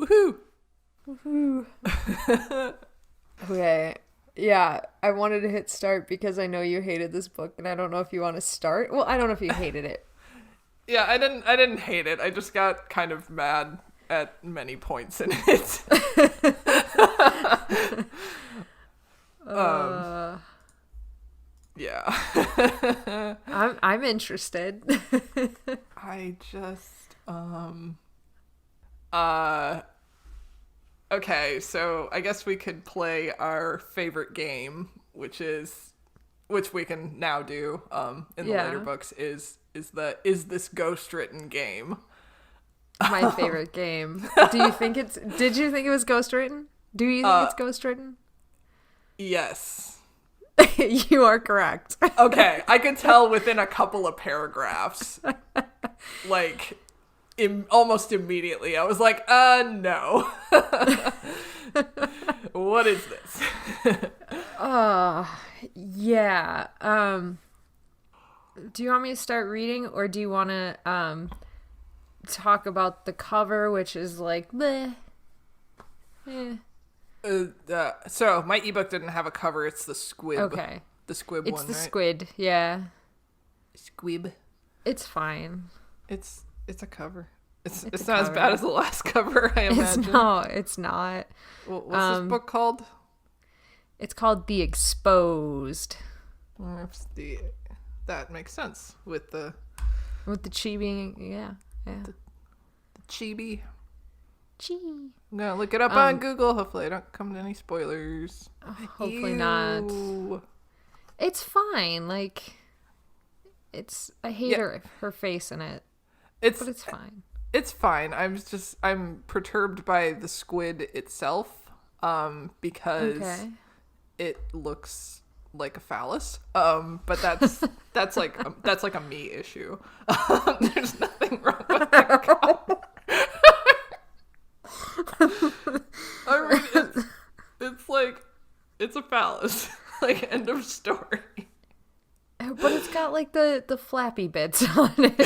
Woohoo! Woohoo! Okay. Yeah, I wanted to hit start because I know you hated this book, and I don't know if you want to start. Well, I don't know if you hated it. Yeah, I didn't hate it. I just got kind of mad at many points in it. Yeah. I'm interested. I just okay, so I guess we could play our favorite game, which we can now do in the later books is this ghost written game. My favorite game. Did you think it was ghost written? Do you think it's ghost written? Yes. You are correct. Okay, I could tell within a couple of paragraphs. Like almost immediately I was like, no. What is this? Yeah. Do you want me to start reading, or do you want to talk about the cover, which is like bleh? So my ebook didn't have a cover. It's the Squid. Okay. The Squid it's one, the right? Squid, yeah. Squib. It's fine. It's a cover. It's a not cover. As bad as the last cover, I imagine. It's not. What's this book called? It's called The Exposed. That makes sense with the chibi, yeah. the chibi. Chi. I'm gonna look it up on Google. Hopefully I don't come to any spoilers. Hopefully not. It's fine. Like, I hate her face in it. But it's fine. It's fine. I'm perturbed by the squid itself, because it looks like a phallus. But that's like a me issue. There's nothing wrong with that cover. I mean, it's like, it's a phallus. Like, end of story. But it's got like the flappy bits on it.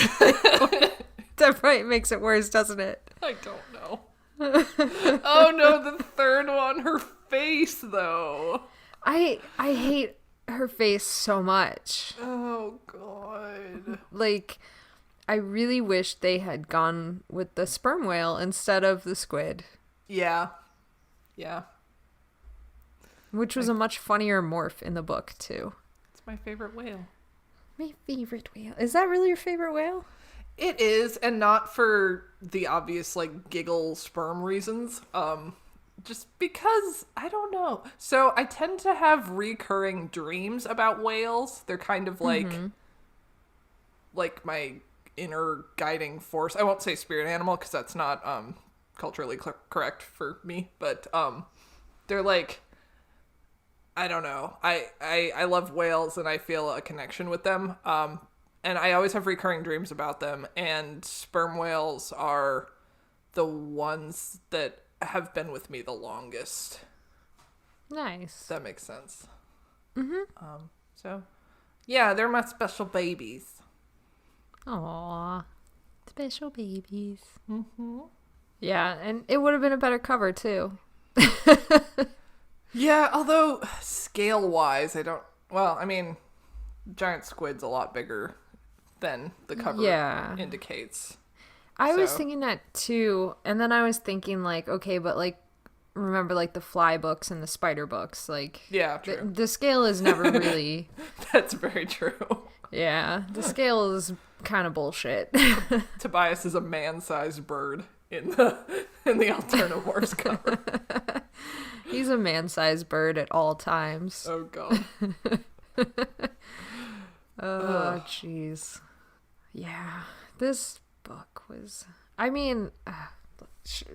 That probably makes it worse, doesn't it? I don't know. Oh no, the third one, her face though. I hate her face so much. Oh god. Like, I really wish they had gone with the sperm whale instead of the squid. Yeah. Yeah. Which was a much funnier morph in the book, too. It's my favorite whale. My favorite whale. Is that really your favorite whale? It is, and not for the obvious, like, giggle sperm reasons. Just because, I don't know. So I tend to have recurring dreams about whales. They're kind of like, like my inner guiding force. I won't say spirit animal because that's not culturally correct for me, but they're like, I don't know. I love whales and I feel a connection with them. And I always have recurring dreams about them, and sperm whales are the ones that have been with me the longest. Nice. If that makes sense. So yeah, they're my special babies. Aww. Special babies. Yeah, and it would have been a better cover, too. Yeah, although scale-wise, I mean, giant squid's a lot bigger than the cover indicates. I was thinking that, too, and then I was thinking, like, okay, but, like, remember, like, the fly books and the spider books, like... Yeah, true. The scale is never really... That's very true. Yeah, the scale is kind of bullshit. Tobias is a man-sized bird in the Alternative Wars cover. He's a man-sized bird at all times. Oh god. Oh jeez. Yeah, this book was... I mean,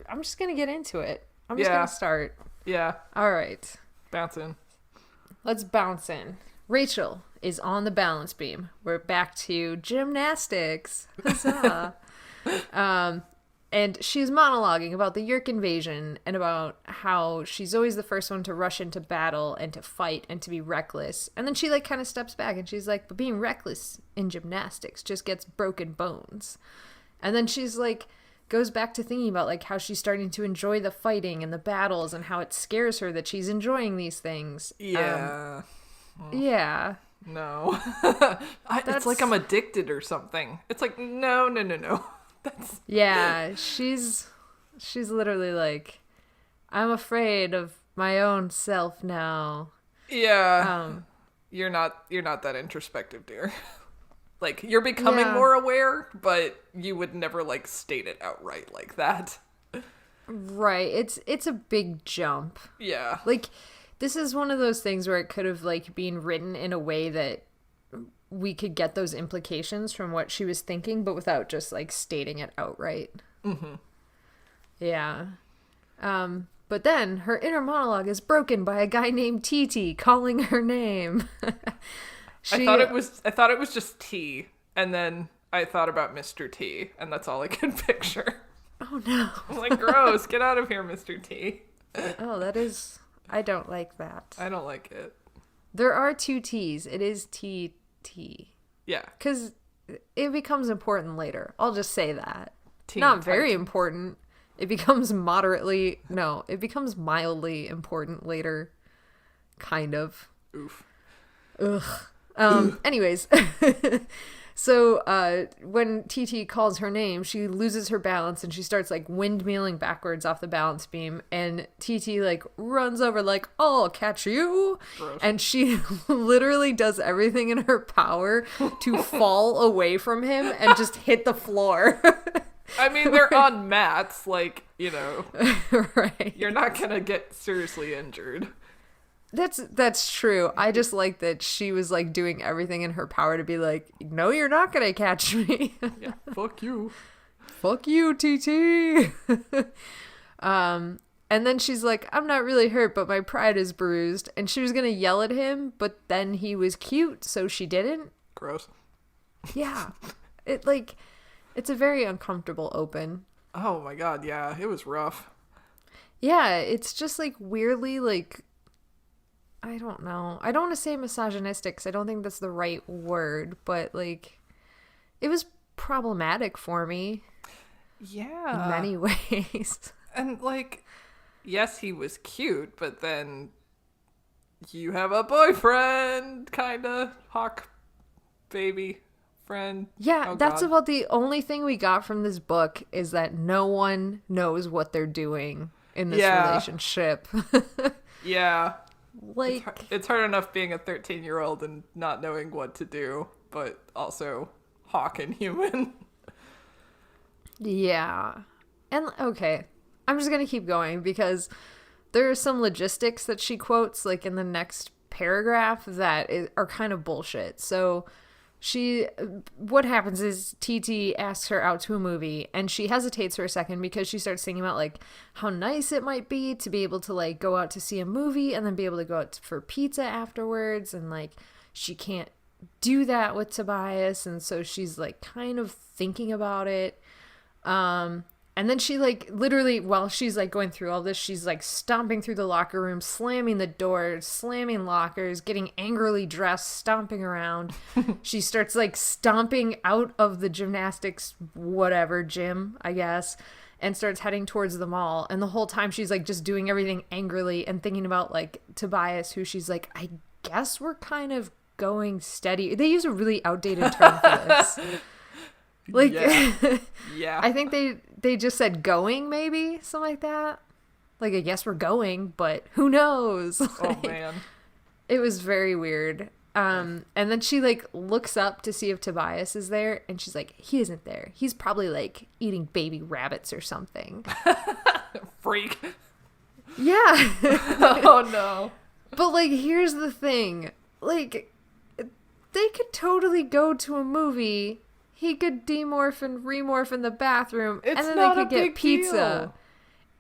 I'm just gonna get into it. I'm just gonna start. Yeah. All right. Bounce in. Let's bounce in. Rachel is on the balance beam. We're back to gymnastics. Huzzah. And she's monologuing about the Yeerk invasion and about how she's always the first one to rush into battle and to fight and to be reckless. And then she like kind of steps back and she's like, but being reckless in gymnastics just gets broken bones. And then she's like goes back to thinking about like how she's starting to enjoy the fighting and the battles and how it scares her that she's enjoying these things. Yeah. Yeah. No. It's like I'm addicted or something. It's like, no. That's... Yeah, she's literally like, I'm afraid of my own self now. Yeah. You're not that introspective, dear. Like, you're becoming more aware, but you would never, like, state it outright like that. Right. It's a big jump. Yeah. Like, this is one of those things where it could have, like, been written in a way that we could get those implications from what she was thinking, but without just, like, stating it outright. Mm-hmm. Yeah. But then her inner monologue is broken by a guy named TT calling her name. I thought it was just T, and then I thought about Mr. T, and that's all I could picture. Oh no. I'm like, gross, get out of here, Mr. T. I don't like that. I don't like it. There are 2 T's. It is TT. Yeah. Because it becomes important later. I'll just say that. Teen Not very Titans. important. It becomes it becomes mildly important later. Kind of. Oof. Ugh. Anyways. So when TT calls her name, she loses her balance and she starts like windmilling backwards off the balance beam, and TT like runs over like, "I'll catch you." Gross. And she literally does everything in her power to fall away from him and just hit the floor. I mean, they're on mats, like, you know. Right. You're not gonna get seriously injured. That's true. I just like that she was like doing everything in her power to be like, "No, you're not gonna catch me." Yeah, fuck you. Fuck you, TT. And then she's like, "I'm not really hurt, but my pride is bruised." And she was gonna yell at him, but then he was cute, so she didn't. Gross. Yeah. It's a very uncomfortable open. Oh my god, yeah, it was rough. Yeah, it's just like weirdly like, I don't know. I don't want to say misogynistic because I don't think that's the right word, but like, it was problematic for me. Yeah. In many ways. And like, yes, he was cute, but then you have a boyfriend, kinda. Hawk baby friend. Yeah, Oh, that's God. about the only thing we got from this book is that no one knows what they're doing in this relationship. Yeah. Like, It's hard enough being a 13-year-old and not knowing what to do, but also hawk and human. yeah. And okay, I'm just going to keep going because there are some logistics that she quotes like in the next paragraph that are kind of bullshit. So what happens is TT asks her out to a movie and she hesitates for a second because she starts thinking about like how nice it might be to be able to like go out to see a movie and then be able to go out for pizza afterwards, and like she can't do that with Tobias, and so she's like kind of thinking about it. And then she like literally while she's like going through all this, she's like stomping through the locker room, slamming the doors, slamming lockers, getting angrily dressed, stomping around. She starts like stomping out of the gymnastics whatever gym, I guess, and starts heading towards the mall. And the whole time she's like just doing everything angrily and thinking about like Tobias, who she's like, I guess we're kind of going steady. They use a really outdated term for this. Like, yeah. I think they just said going, maybe something like that. Like, I guess we're going, but who knows? Oh man, it was very weird. And then she like looks up to see if Tobias is there, and she's like, he isn't there. He's probably like eating baby rabbits or something. Freak. Yeah. Oh no. But like, here's the thing. Like, they could totally go to a movie. He could demorph and remorph in the bathroom, and then they could get pizza. Deal.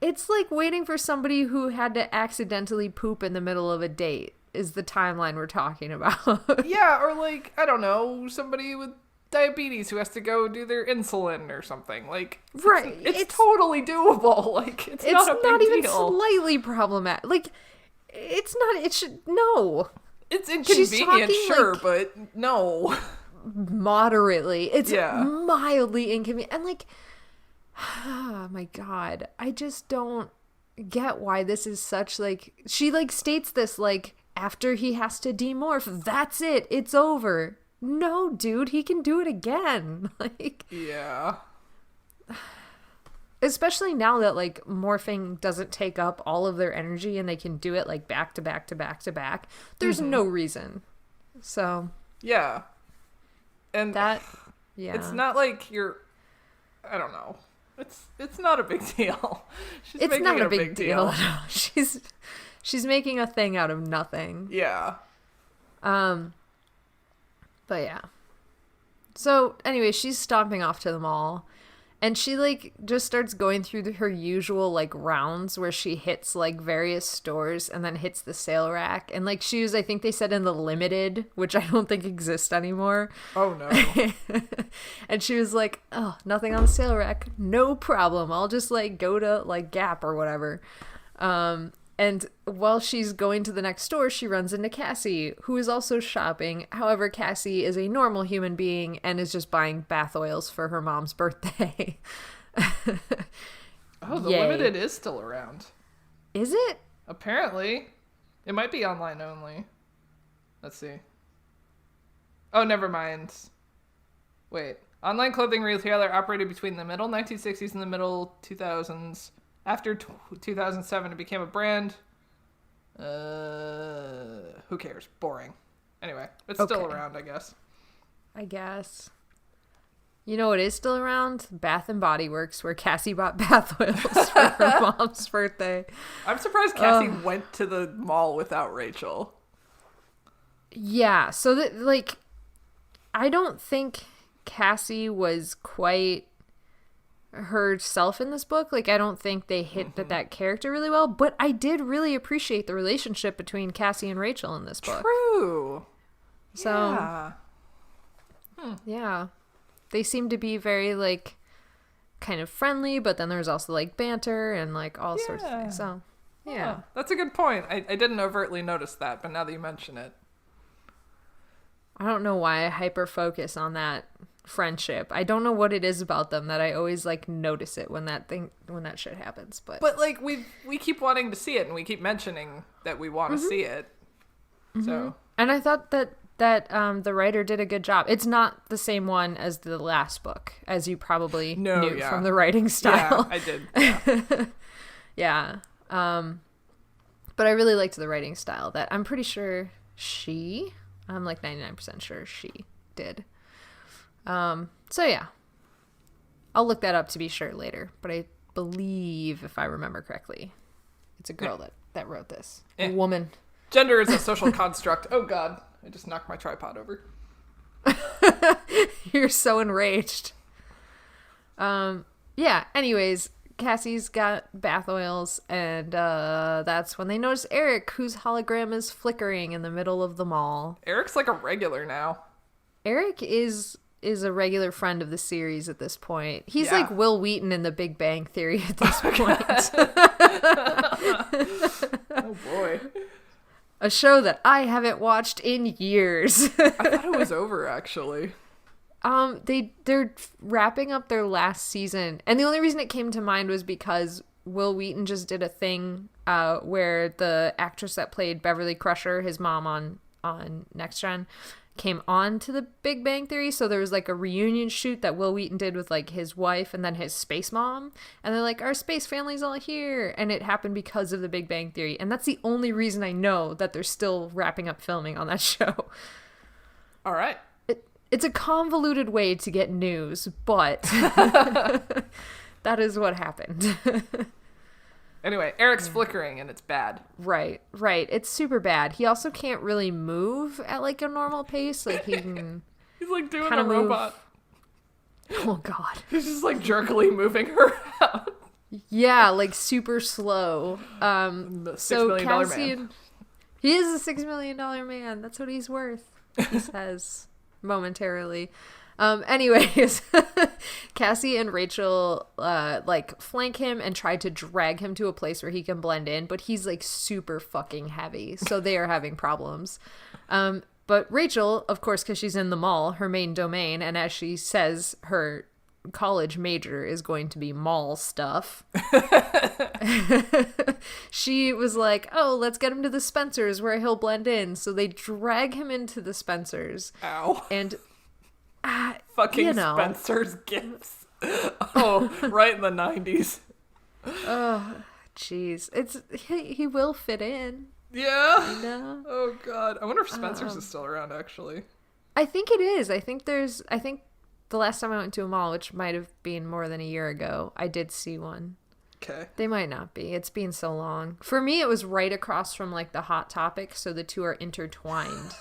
It's like waiting for somebody who had to accidentally poop in the middle of a date is the timeline we're talking about. Yeah, or like, I don't know, somebody with diabetes who has to go do their insulin or something. Like, right. It's totally doable. Like, it's not a big even deal. Slightly problematic. Like, it's not, it should, no. It's inconvenient, sure, like, but no. Moderately. It's mildly inconvenient. And like, Oh my God. I just don't get why this is such like, she like states this like after he has to demorph, that's it, it's over. No, dude, he can do it again. Like, yeah. Especially now that like morphing doesn't take up all of their energy and they can do it like back to back to back to back. There's no reason. So yeah. And that, yeah, it's not like I don't know. It's not a big deal. It's not a big deal at all. She's making a thing out of nothing. Yeah. But yeah. So anyway, she's stomping off to the mall. And she, like, just starts going through her usual, like, rounds where she hits, like, various stores and then hits the sale rack. And, like, she was, I think they said in the limited, which I don't think exists anymore. Oh, no. And she was like, oh, nothing on the sale rack. No problem. I'll just, like, go to, like, Gap or whatever. And while she's going to the next store, she runs into Cassie, who is also shopping. However, Cassie is a normal human being and is just buying bath oils for her mom's birthday. Oh, the limited is still around. Is it? Apparently. It might be online only. Let's see. Oh, never mind. Wait. Online clothing retailer operated between the middle 1960s and the middle 2000s. After 2007, it became a brand. Who cares? Boring. Anyway, it's still around, I guess. I guess. You know what is still around? Bath and Body Works, where Cassie bought bath oils for her mom's birthday. I'm surprised Cassie went to the mall without Rachel. Yeah, so that, like, I don't think Cassie was quite herself in this book. Like, I don't think they hit that character really well, but I did really appreciate the relationship between Cassie and Rachel in this book. True. So Yeah. Yeah, they seem to be very, like, kind of friendly, but then there's also, like, banter and, like, all sorts of things. So yeah. Oh, that's a good point. I didn't overtly notice that, but now that you mention it. I don't know why I hyper focus on that friendship. I don't know what it is about them that I always, like, notice it when that shit happens. But like, we keep wanting to see it, and we keep mentioning that we want to see it. So. And I thought that the writer did a good job. It's not the same one as the last book, as you probably knew from the writing style. Yeah, I did. Yeah. But I really liked the writing style that I'm pretty sure I'm like 99% sure she did. So yeah, I'll look that up to be sure later, but I believe, if I remember correctly, it's a girl that wrote this. A woman. Gender is a social construct. Oh God, I just knocked my tripod over. You're so enraged. Yeah, anyways, Cassie's got bath oils, and that's when they notice Eric, whose hologram is flickering in the middle of the mall. Eric's like a regular now. Eric is a regular friend of the series at this point. He's like Will Wheaton in The Big Bang Theory at this point. Oh boy. A show that I haven't watched in years. I thought it was over, actually. They're wrapping up their last season, and the only reason it came to mind was because Will Wheaton just did a thing where the actress that played Beverly Crusher, his mom on Next Gen, came on to The Big Bang Theory. So there was like a reunion shoot that Will Wheaton did with like his wife and then his space mom, and they're like, our space family's all here, and it happened because of The Big Bang Theory, and that's the only reason I know that they're still wrapping up filming on that show. All right. It's a convoluted way to get news, but that is what happened. Anyway, Eric's flickering and it's bad. Right. It's super bad. He also can't really move at like a normal pace. Like he can. He's like doing a robot. Oh God. He's just like jerkily moving her around. Yeah, like super slow. The $6 so million Cassie, man. He is a $6 million man. That's what he's worth. He says momentarily. Anyways, Cassie and Rachel like flank him and try to drag him to a place where he can blend in, but he's like super fucking heavy, so they are having problems. But Rachel, of course, because she's in the mall, her main domain, and as she says, her college major is going to be mall stuff. She was like, oh, let's get him to the Spencers where he'll blend in. So they drag him into the Spencers. Ow. And fucking Spencer's gifts. Oh, right in the 90s. Oh, jeez. He will fit in. Yeah. You know? Oh god. I wonder if Spencer's is still around actually. I think it is. I think the last time I went to a mall, which might have been more than a year ago, I did see one. Okay. They might not be. It's been so long. For me, it was right across from like the Hot Topic, so the two are intertwined.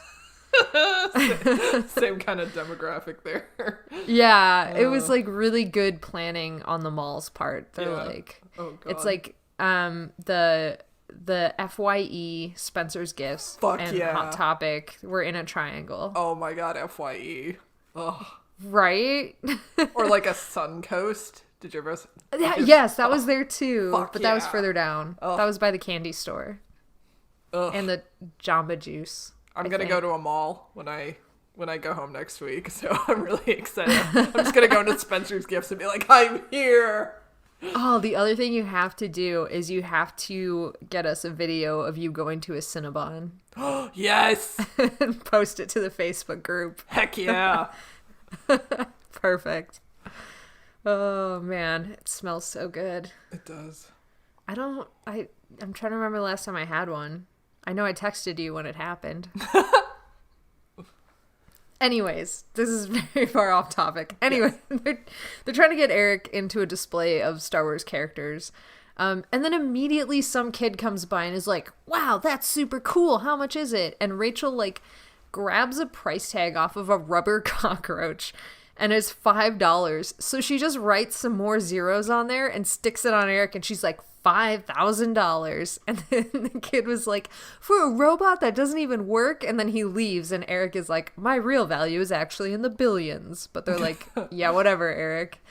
Same kind of demographic there. Yeah, it was like really good planning on the mall's part. They're like, oh god, it's like the FYE Spencer's Gifts and Hot Topic were in a triangle. Oh my god, FYE. Oh. Right? Or like a Suncoast. Did you ever? Yes, that was there too. But that was yeah. further down. That was by the candy store. Ugh. And the Jamba Juice. I'm gonna go to a mall when I go home next week, so I'm really excited. I'm just gonna go into Spencer's Gifts and be like, I'm here. Oh, the other thing you have to do is you have to get us a video of you going to a Cinnabon. Yes. And post it to the Facebook group. Heck yeah. Perfect. Oh man, it smells so good. It does. I'm trying to remember the last time I had one. I know I texted you when it happened. Anyways, this is very far off topic. Anyway, they're trying to get Eric into a display of Star Wars characters. And then immediately some kid comes by and is like, wow, that's super cool. How much is it? And Rachel like grabs a price tag off of a rubber cockroach and it's $5. So she just writes some more zeros on there and sticks it on Eric and she's like, $5,000. And then the kid was like, for a robot that doesn't even work. And then he leaves and Eric is like, my real value is actually in the billions. But they're like, yeah, whatever, Eric.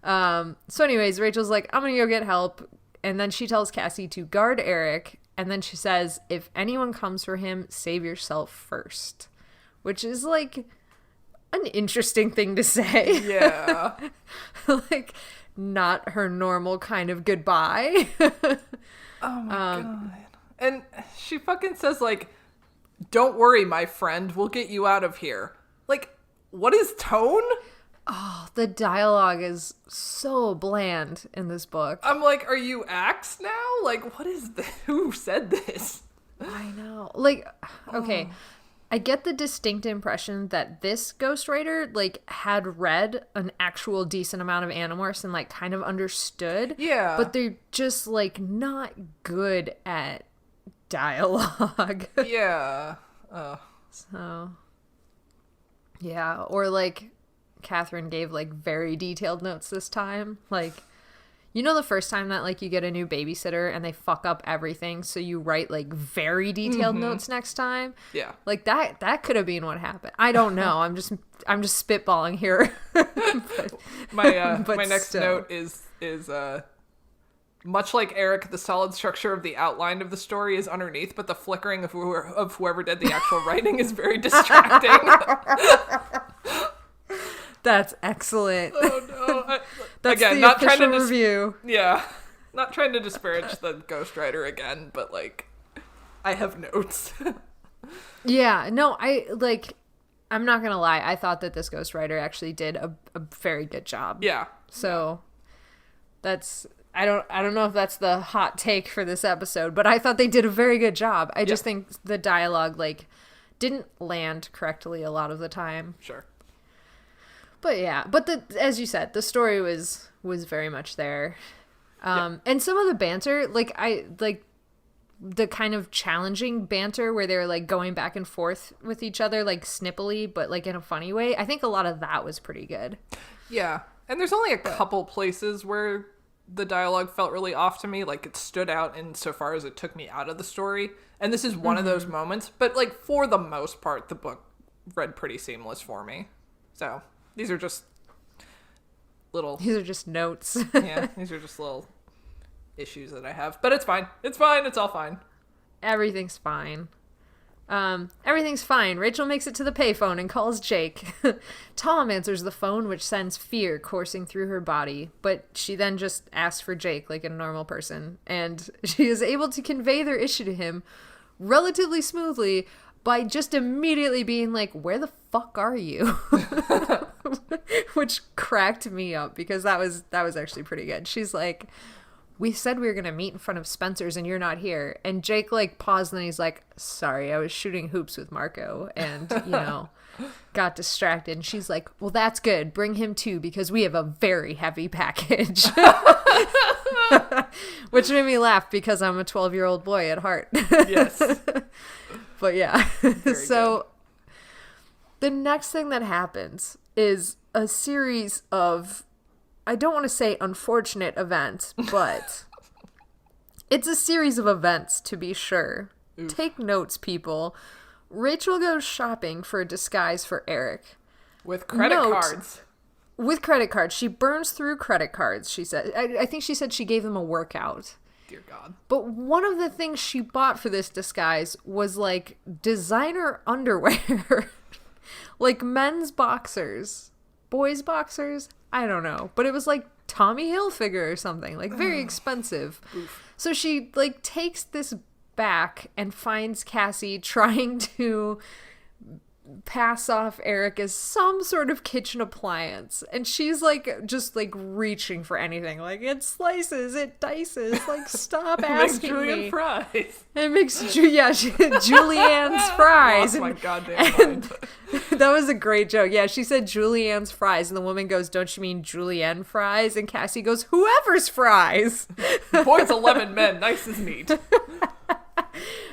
So anyways, Rachel's like, I'm gonna go get help. And then she tells Cassie to guard Eric. And then she says, if anyone comes for him, save yourself first. Which is like an interesting thing to say. Yeah. Like, not her normal kind of goodbye. Oh my god. And she fucking says like, don't worry, my friend, we'll get you out of here. Like, what is tone? Oh, the dialogue is so bland in this book. I'm like, are you Axe now? Like, what is this? Who said this? I know. Like, okay. I get the distinct impression that this ghostwriter, like, had read an actual decent amount of Animorphs and, like, kind of understood. Yeah. But they're just, like, not good at dialogue. Yeah. So, yeah. Or, like, Catherine gave, like, very detailed notes this time. Like, you know the first time that, like, you get a new babysitter and they fuck up everything, so you write, like, very detailed notes next time? Yeah. Like, that could have been what happened. I don't know. I'm just spitballing here. My next note is much like Eric, the solid structure of the outline of the story is underneath, but the flickering of whoever did the actual writing is very distracting. That's excellent. Oh no! That's again, the not official trying to review. Yeah, not trying to disparage the ghostwriter again, but like, I have notes. Yeah, no, I'm not gonna lie. I thought that this ghostwriter actually did a very good job. Yeah. So that's I don't know if that's the hot take for this episode, but I thought they did a very good job. I just think the dialogue like didn't land correctly a lot of the time. Sure. But yeah, as you said, the story was very much there. And some of the banter, like the kind of challenging banter where they're like going back and forth with each other, like snippily, but like in a funny way. I think a lot of that was pretty good. Yeah. And there's only a couple places where the dialogue felt really off to me. Like it stood out insofar as it took me out of the story. And this is one of those moments. But like for the most part, the book read pretty seamless for me. So these are just notes. Yeah, these are just little issues that I have. But it's fine. It's fine. It's all fine. Everything's fine. Everything's fine. Rachel makes it to the payphone and calls Jake. Tom answers the phone, which sends fear coursing through her body, but she then just asks for Jake like a normal person, and she is able to convey their issue to him relatively smoothly by just immediately being like, where the fuck are you? Which cracked me up because that was actually pretty good. She's like, we said we were going to meet in front of Spencer's and you're not here. And Jake like paused and then he's like, sorry, I was shooting hoops with Marco and, got distracted. And she's like, well, that's good. Bring him too because we have a very heavy package. Which made me laugh because I'm a 12-year-old boy at heart. Yes. But yeah. So the next thing that happens is a series of, I don't want to say unfortunate events, but it's a series of events to be sure. Oof. Take notes, people. Rachel goes shopping for a disguise for Eric. With credit cards. With credit cards. She burns through credit cards, she said. I think she said she gave them a workout. Dear God. But one of the things she bought for this disguise was like designer underwear. Like men's boxers. Boys' boxers? I don't know. But it was like Tommy Hilfiger or something. Like very expensive. Oof. So she like takes this back and finds Cassie trying to pass off Eric as some sort of kitchen appliance, and she's like just like reaching for anything, like it slices, it dices, like stop asking me. Fries. It makes Julianne's fries. Lost my goddamn mind. That was a great joke. Yeah, she said Julianne's fries, and the woman goes, "Don't you mean Julienne fries?" And Cassie goes, "Whoever's fries." Boys 11 men, nice as meat.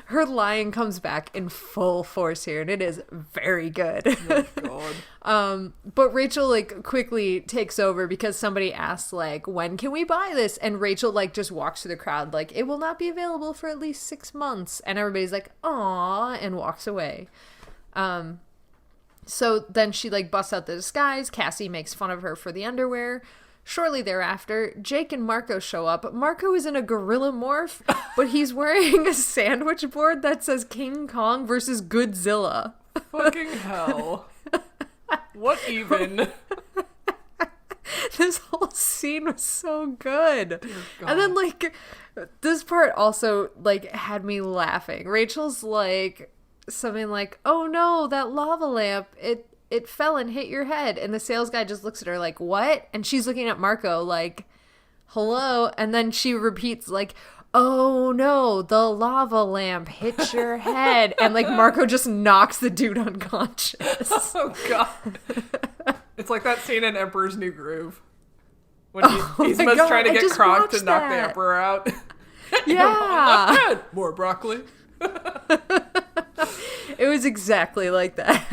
Her lying comes back in full force here, and it is very good. Oh, God. But Rachel like quickly takes over because somebody asks like, when can we buy this? And Rachel like just walks through the crowd like, it will not be available for at least 6 months. And everybody's like, aw, and walks away. So then she like busts out the disguise. Cassie makes fun of her for the underwear. Shortly thereafter, Jake and Marco show up. Marco is in a gorilla morph, but he's wearing a sandwich board that says King Kong versus Godzilla. Fucking hell. What even? This whole scene was so good. And then, like, this part also, like, had me laughing. Rachel's like, something like, oh no, that lava lamp, it fell and hit your head. And the sales guy just looks at her like, what? And she's looking at Marco like, hello? And then she repeats like, oh no, the lava lamp hit your head. And like Marco just knocks the dude unconscious. Oh God. It's like that scene in Emperor's New Groove. When he's trying to get Kronk to knock the Emperor out. Yeah. Not good. More broccoli. It was exactly like that.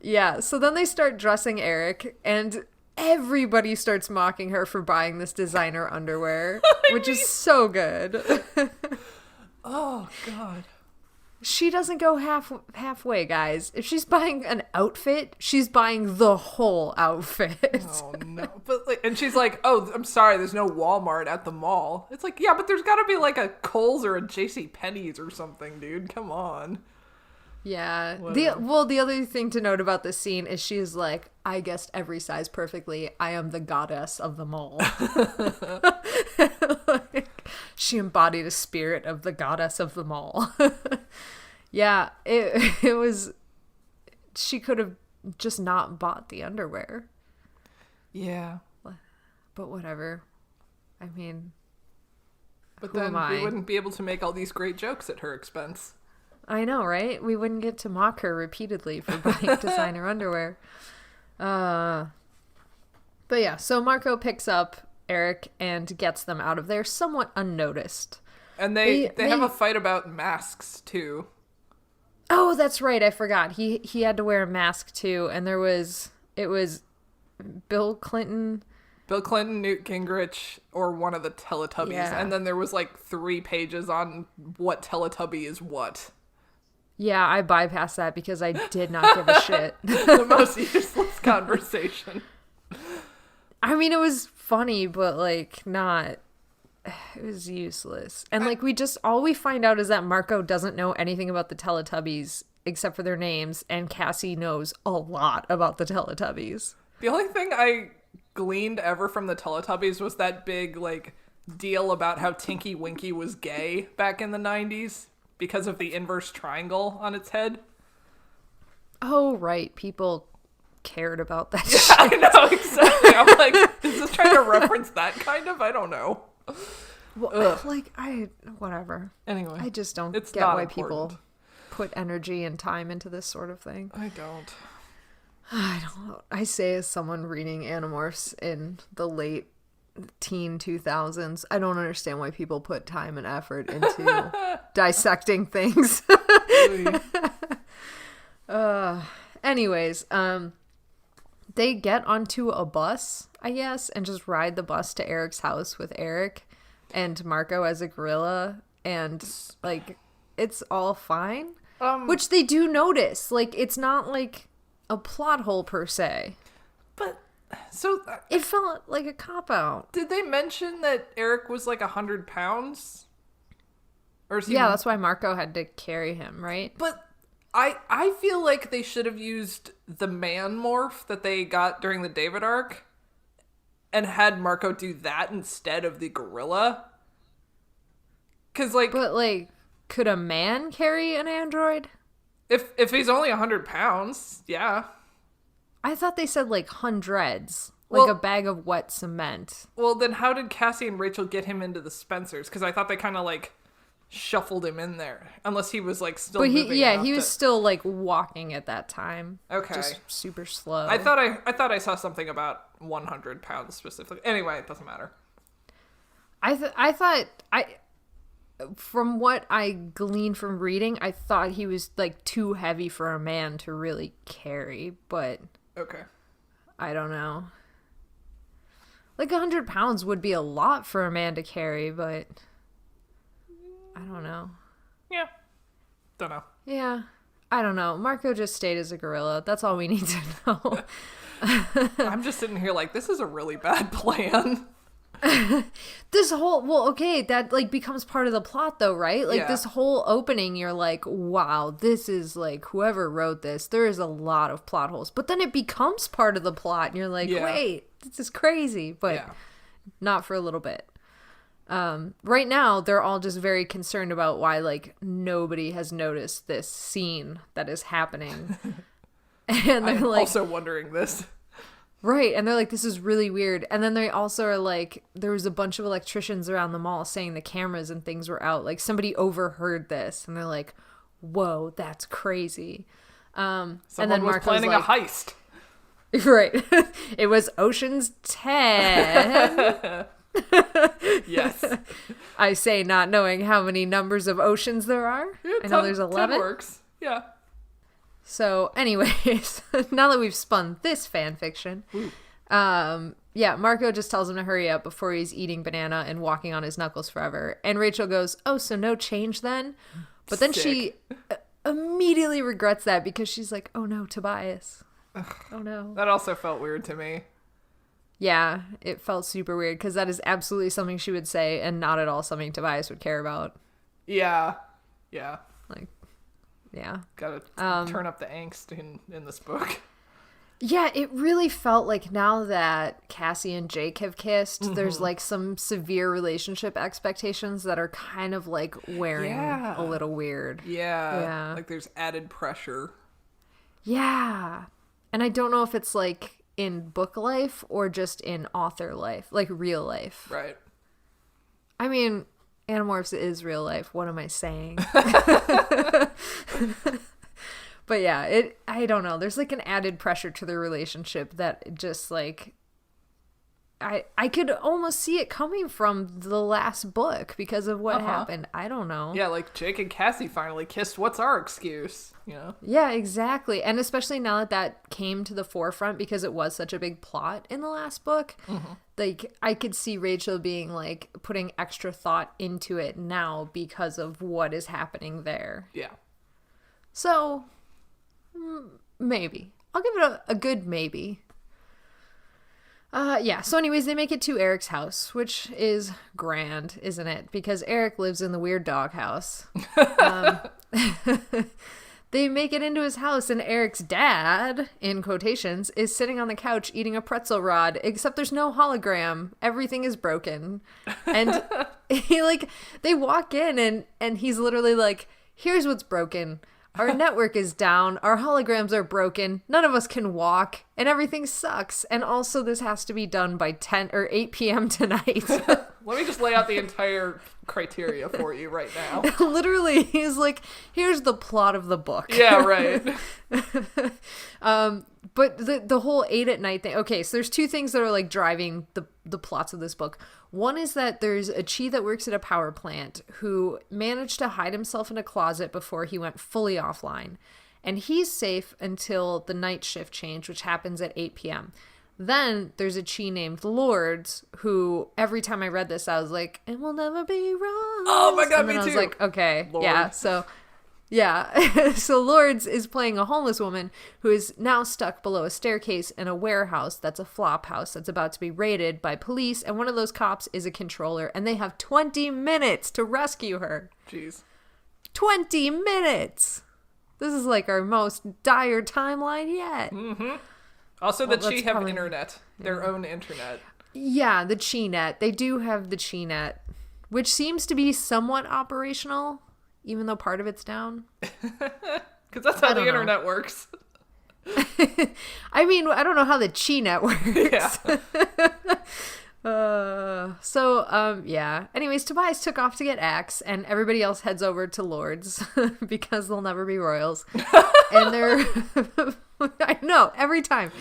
Yeah, so then they start dressing Eric, and everybody starts mocking her for buying this designer underwear, which is so good. Oh, God. She doesn't go halfway, guys. If she's buying an outfit, she's buying the whole outfit. Oh, no. But like, and she's like, oh, I'm sorry, there's no Walmart at the mall. It's like, yeah, but there's got to be like a Kohl's or a JCPenney's or something, dude. Come on. Yeah. The other thing to note about this scene is she's like, I guessed every size perfectly. I am the goddess of the mall. Like, she embodied a spirit of the goddess of the mall. Yeah, it was, she could have just not bought the underwear. Yeah. But whatever. I mean, but then we wouldn't be able to make all these great jokes at her expense. I know, right? We wouldn't get to mock her repeatedly for buying designer underwear. But yeah, so Marco picks up Eric and gets them out of there somewhat unnoticed. And they have a fight about masks, too. Oh, that's right. I forgot. He had to wear a mask, too. And it was Bill Clinton, Newt Gingrich, or one of the Teletubbies. Yeah. And then there was like 3 pages on what Teletubby is what. Yeah, I bypassed that because I did not give a shit. The most useless conversation. I mean, it was funny, but like not it was useless. And like all we find out is that Marco doesn't know anything about the Teletubbies except for their names, and Cassie knows a lot about the Teletubbies. The only thing I gleaned ever from the Teletubbies was that big like deal about how Tinky Winky was gay back in the 90s because of the inverse triangle on its head. Oh, right. People cared about that Yeah, shit. I know, exactly. I'm like, is this trying to reference that kind of? I don't know. Well, whatever. Anyway. I just don't it's get not why important. people put energy and time into this sort of thing. I don't. I don't know. I say as someone reading Animorphs in the late teen 2000s, I don't understand why people put time and effort into dissecting things. Anyways, they get onto a bus, I guess, and just ride the bus to Eric's house with Eric and Marco as a gorilla, and like it's all fine. Which they do notice. Like, it's not like a plot hole per se. But so it felt like a cop-out. Did they mention that Eric was like 100 pounds? Or is he... Yeah, that's why Marco had to carry him, right? But I feel like they should have used the man morph that they got during the David arc and had Marco do that instead of the gorilla. Cause like, but like, could a man carry an android? If he's only 100 pounds, yeah. I thought they said like hundreds. Like Well, a bag of wet cement. Well, then how did Cassie and Rachel get him into the Spencers? Because I thought they kind of like shuffled him in there. Unless he was like still moving he was still like walking at that time. Okay. Just super slow. I thought I saw something about 100 pounds specifically. Anyway, it doesn't matter. From what I gleaned from reading, I thought he was like too heavy for a man to really carry, but Okay. I don't know. Like 100 pounds would be a lot for a man to carry, but I don't know. Yeah. Don't know. Yeah. I don't know. Marco just stayed as a gorilla. That's all we need to know. I'm just sitting here like, this is a really bad plan. That like becomes part of the plot though, right? Like this whole opening, you're like, wow, this is like whoever wrote this, there is a lot of plot holes. But then it becomes part of the plot and you're like, wait, this is crazy. But not for a little bit. Right now they're all just very concerned about why like nobody has noticed this scene that is happening. And they're I'm like also wondering this. Right, and they're like, this is really weird. And then they also are like, there was a bunch of electricians around the mall saying the cameras and things were out. Like, somebody overheard this, and they're like, whoa, that's crazy. Someone and then was Marco's planning like, a heist. Right. It was Ocean's 10. Yes. I say not knowing how many numbers of oceans there are. Yeah, I know there's 11. 10 works. Yeah. So, anyways, now that we've spun this fan fiction, Marco just tells him to hurry up before he's eating banana and walking on his knuckles forever. And Rachel goes, oh, so no change then? But then she immediately regrets that because she's like, oh no, Tobias. Oh no. That also felt weird to me. Yeah, it felt super weird because that is absolutely something she would say and not at all something Tobias would care about. Yeah. Yeah. Like, yeah. Gotta turn up the angst in this book. Yeah, it really felt like now that Cassie and Jake have kissed, there's like some severe relationship expectations that are kind of like wearing a little weird. Yeah. Like there's added pressure. Yeah. And I don't know if it's like in book life or just in author life, like real life. Right. I mean, Animorphs is real life. What am I saying? But yeah, I don't know. There's like an added pressure to the relationship that just like I could almost see it coming from the last book because of what happened. I don't know. Yeah, like Jake and Cassie finally kissed. What's our excuse? You know? Yeah, exactly. And especially now that came to the forefront because it was such a big plot in the last book. Like I could see Rachel being like putting extra thought into it now because of what is happening there. Yeah. So maybe. I'll give it a good maybe. Yeah, so anyways, they make it to Eric's house, which is grand, isn't it? Because Eric lives in the weird dog house. They make it into his house, and Eric's dad, in quotations, is sitting on the couch eating a pretzel rod, except there's no hologram. Everything is broken. And they walk in, and he's literally like, here's what's broken. Our network is down. Our holograms are broken. None of us can walk, and everything sucks. And also, this has to be done by 10 or 8 p.m. tonight. Let me just lay out the entire criteria for you right now. Literally, he's like, here's the plot of the book. Yeah, right. But the whole 8 at night thing. Okay, so there's two things that are like driving the plots of this book. One is that there's a Chi that works at a power plant who managed to hide himself in a closet before he went fully offline. And he's safe until the night shift change, which happens at 8 p.m. Then there's a Chi named Lords who, every time I read this, I was like, it will never be wrong. Oh my God, and then me I was too. like, okay, Lord. yeah, so... Yeah, so Lords is playing a homeless woman who is now stuck below a staircase in a warehouse that's a flop house that's about to be raided by police, and one of those cops is a controller, and they have 20 minutes to rescue her. Jeez. 20 minutes! This is like our most dire timeline yet. Mm-hmm. Also, the Chi have internet. Their own internet. Yeah, the Chi-net. They do have the Chi-net, which seems to be somewhat operational. Even though part of it's down. Because that's how the internet works. I mean, I don't know how the Chi-net works. Yeah. Yeah. Anyways, Tobias took off to get Axe, and everybody else heads over to Lords because they'll never be royals. And they're... I know, every time.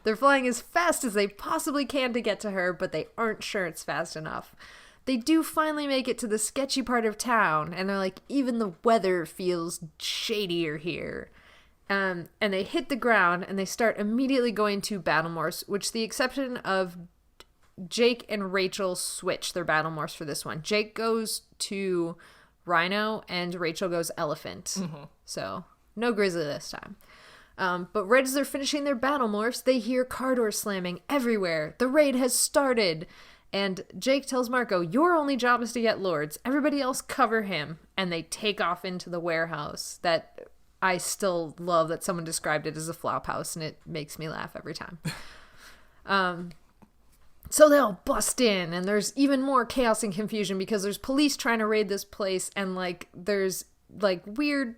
They're flying as fast as they possibly can to get to her, but they aren't sure it's fast enough. They do finally make it to the sketchy part of town, and they're like, even the weather feels shadier here. And they hit the ground, and they start immediately going to battle morphs, which the exception of Jake and Rachel switch their battle morphs for this one. Jake goes to Rhino, and Rachel goes Elephant. Mm-hmm. So, no Grizzly this time. But right as they're finishing their battle morphs, they hear car doors slamming everywhere. The raid has started. And Jake tells Marco, your only job is to get Lords. Everybody else cover him. And they take off into the warehouse that I still love that someone described it as a flop house, and it makes me laugh every time. So they all bust in, and there's even more chaos and confusion because there's police trying to raid this place, and like there's like weird,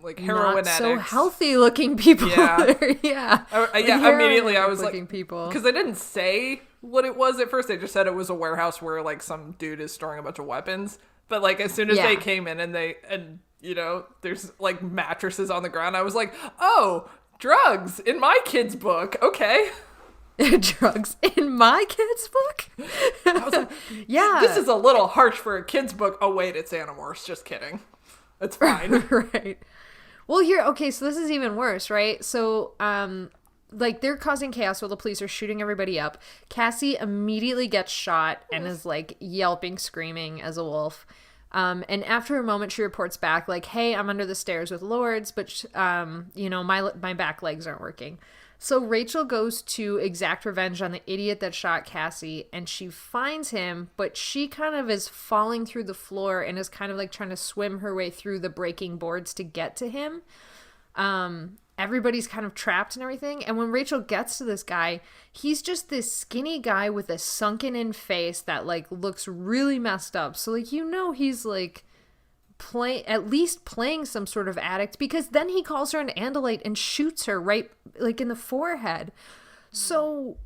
like heroin not addicts. so healthy looking people. Yeah. There. Yeah. Immediately I was like, people. Because they didn't say what it was at first. They just said it was a warehouse where like some dude is storing a bunch of weapons. But like as soon as they came in and there's like mattresses on the ground, I was like, oh, drugs in my kid's book. Okay. Drugs in my kid's book? I was like, yeah. This is a little harsh for a kid's book. Oh wait, it's Animorphs. Just kidding. It's fine. Right. Well, so this is even worse, right? So, like, they're causing chaos while the police are shooting everybody up. Cassie immediately gets shot and is, like, yelping, screaming as a wolf. And after a moment, she reports back, like, hey, I'm under the stairs with Lords, but, my back legs aren't working. So Rachel goes to exact revenge on the idiot that shot Cassie, and she finds him, but she kind of is falling through the floor and is kind of like trying to swim her way through the breaking boards to get to him. Everybody's kind of trapped and everything. And when Rachel gets to this guy, he's just this skinny guy with a sunken in face that like looks really messed up. So like, he's like at least playing some sort of addict, because then he calls her an Andalite and shoots her right like in the forehead. So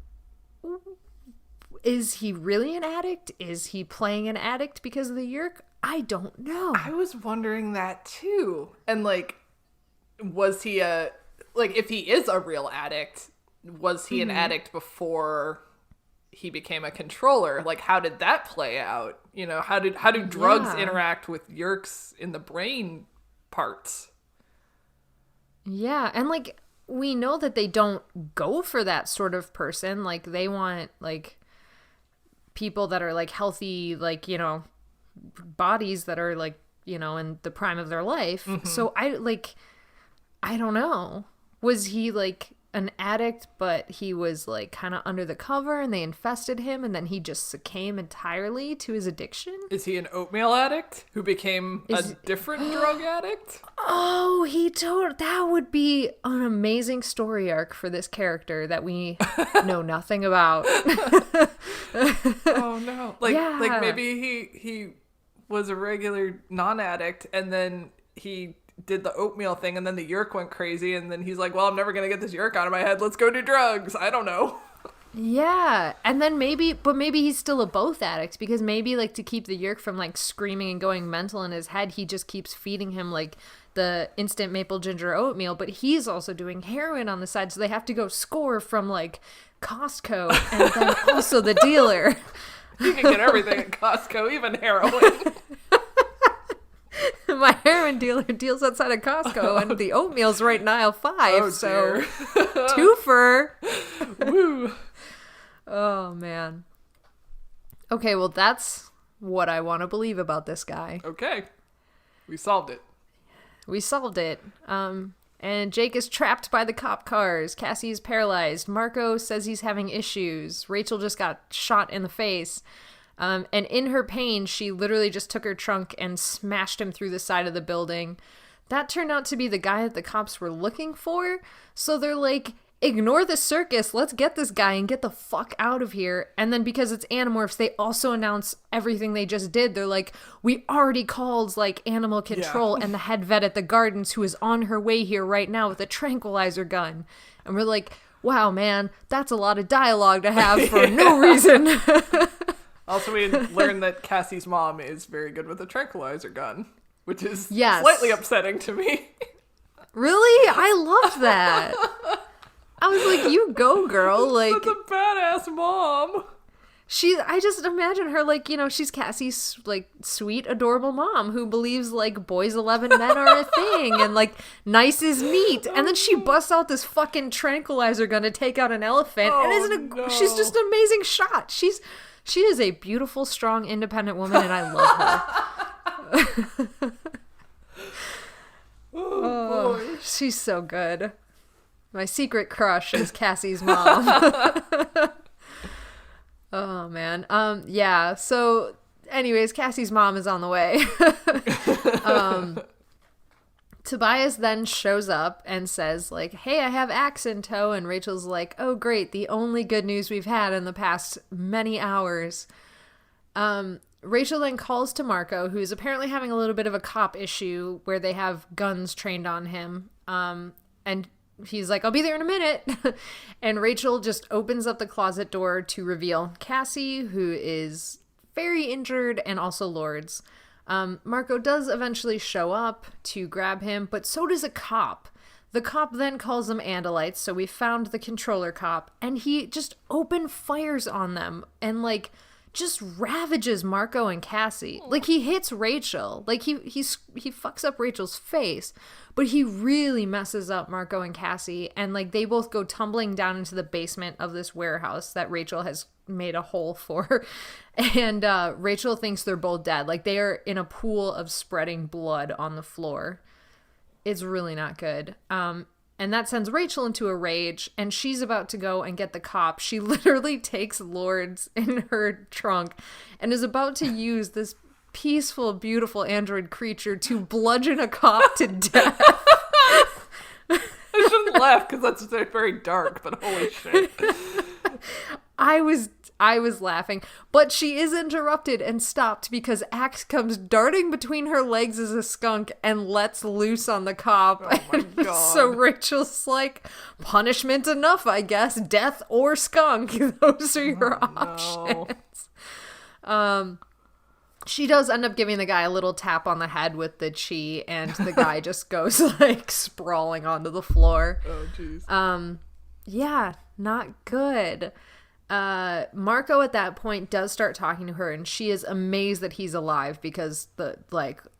is he really an addict? Is he playing an addict because of the yerk? I don't know. I was wondering that too. And like, was he if he is a real addict, was he an addict before he became a controller? Like, how did that play out? How do drugs interact with yerks in the brain parts? Yeah, and like we know that they don't go for that sort of person. Like they want like people that are like healthy, like, bodies that are like, in the prime of their life. Mm-hmm. So I don't know. Was he like an addict, but he was like kind of under the cover and they infested him and then he just succumbed entirely to his addiction. Is he an oatmeal addict who became a different drug addict? Oh, that would be an amazing story arc for this character that we know nothing about. Oh no. Like maybe he was a regular non-addict and then he did the oatmeal thing and then the yerk went crazy and then he's like, well, I'm never gonna get this yerk out of my head, let's go do drugs. I don't know. Yeah, and then maybe he's still a both addict because maybe like to keep the yerk from like screaming and going mental in his head, he just keeps feeding him like the instant maple ginger oatmeal, but he's also doing heroin on the side, so they have to go score from like Costco and then also the dealer. You can get everything at Costco, even heroin. My heroin dealer deals outside of Costco, and the oatmeal's right in aisle 5, so twofer. Woo. Oh, man. Okay, well, that's what I want to believe about this guy. Okay. We solved it. We solved it. And Jake is trapped by the cop cars. Cassie is paralyzed. Marco says he's having issues. Rachel just got shot in the face. And in her pain, she literally just took her trunk and smashed him through the side of the building. That turned out to be the guy that the cops were looking for. So they're like, ignore the circus. Let's get this guy and get the fuck out of here. And then because it's Animorphs, they also announce everything they just did. They're like, we already called like animal control and the head vet at the gardens who is on her way here right now with a tranquilizer gun. And we're like, wow, man, that's a lot of dialogue to have for no reason. Also, we learned that Cassie's mom is very good with a tranquilizer gun, which is slightly upsetting to me. Really? I loved that. I was like, you go, girl. Like, that's a badass mom. I just imagine her like, you know, she's Cassie's like sweet, adorable mom who believes like boys 11 men are a thing and like nice is meat. And then she busts out this fucking tranquilizer gun to take out an elephant. She's just an amazing shot. She is a beautiful, strong, independent woman, and I love her. Oh, boy. She's so good. My secret crush is Cassie's mom. Oh, man. Yeah, so anyways, Cassie's mom is on the way. Tobias then shows up and says, like, hey, I have Axe in tow. And Rachel's like, oh, great. The only good news we've had in the past many hours. Rachel then calls to Marco, who's apparently having a little bit of a cop issue where they have guns trained on him. And he's like, I'll be there in a minute. And Rachel just opens up the closet door to reveal Cassie, who is very injured, and also Lords. Marco does eventually show up to grab him, but so does a cop. The cop then calls them Andalites, so we found the controller cop, and he just open fires on them and, like, just ravages Marco and Cassie. Like, he hits Rachel. Like, he fucks up Rachel's face, but he really messes up Marco and Cassie, and, like, they both go tumbling down into the basement of this warehouse that Rachel has made a hole for. And Rachel thinks they're both dead. Like, they are in a pool of spreading blood on the floor. It's really not good. And that sends Rachel into a rage, and she's about to go and get the cop. She literally takes Lords in her trunk and is about to use this peaceful, beautiful android creature to bludgeon a cop to death. I shouldn't laugh because that's very dark, but holy shit. I was laughing, but she is interrupted and stopped because Axe comes darting between her legs as a skunk and lets loose on the cop. Oh my God. So Rachel's like, punishment enough, I guess. Death or skunk. Those are your options. No. She does end up giving the guy a little tap on the head with the chi, and the guy just goes like sprawling onto the floor. Oh, jeez. Yeah, not good. Marco at that point does start talking to her, and she is amazed that he's alive because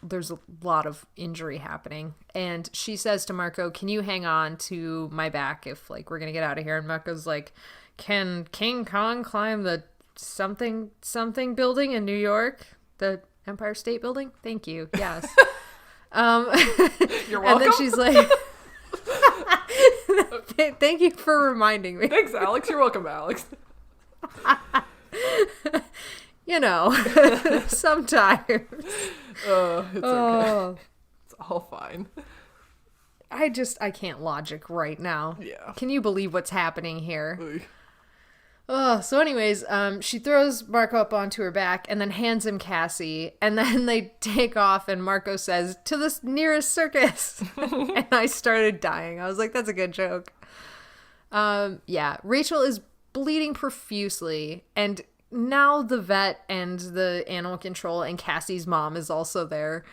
there's a lot of injury happening. And she says to Marco, can you hang on to my back if like we're gonna get out of here? And Marco's like, can King Kong climb the something building in New York? The Empire State Building? Thank you. Yes. You're welcome. And then she's like Thank you for reminding me. Thanks, Alex. You're welcome, Alex. You know, sometimes. It's okay. It's all fine. I can't logic right now. Yeah. Can you believe what's happening here? Oy. So anyways, she throws Marco up onto her back and then hands him Cassie, and then they take off and Marco says, "To the nearest circus." And I started dying. I was like, that's a good joke. Yeah, Rachel is bleeding profusely, and now the vet and the animal control and Cassie's mom is also there.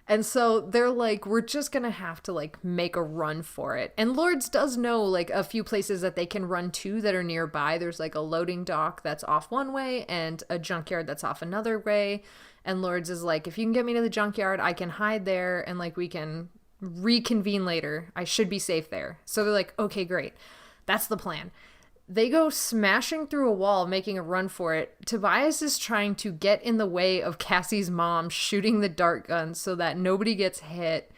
And so they're like, we're just going to have to like make a run for it. And Lords does know like a few places that they can run to that are nearby. There's like a loading dock that's off one way and a junkyard that's off another way. And Lords is like, if you can get me to the junkyard, I can hide there and like we can reconvene later. I should be safe there. So they're like, okay, great. That's the plan. They go smashing through a wall, making a run for it. Tobias is trying to get in the way of Cassie's mom shooting the dart gun so that nobody gets hit.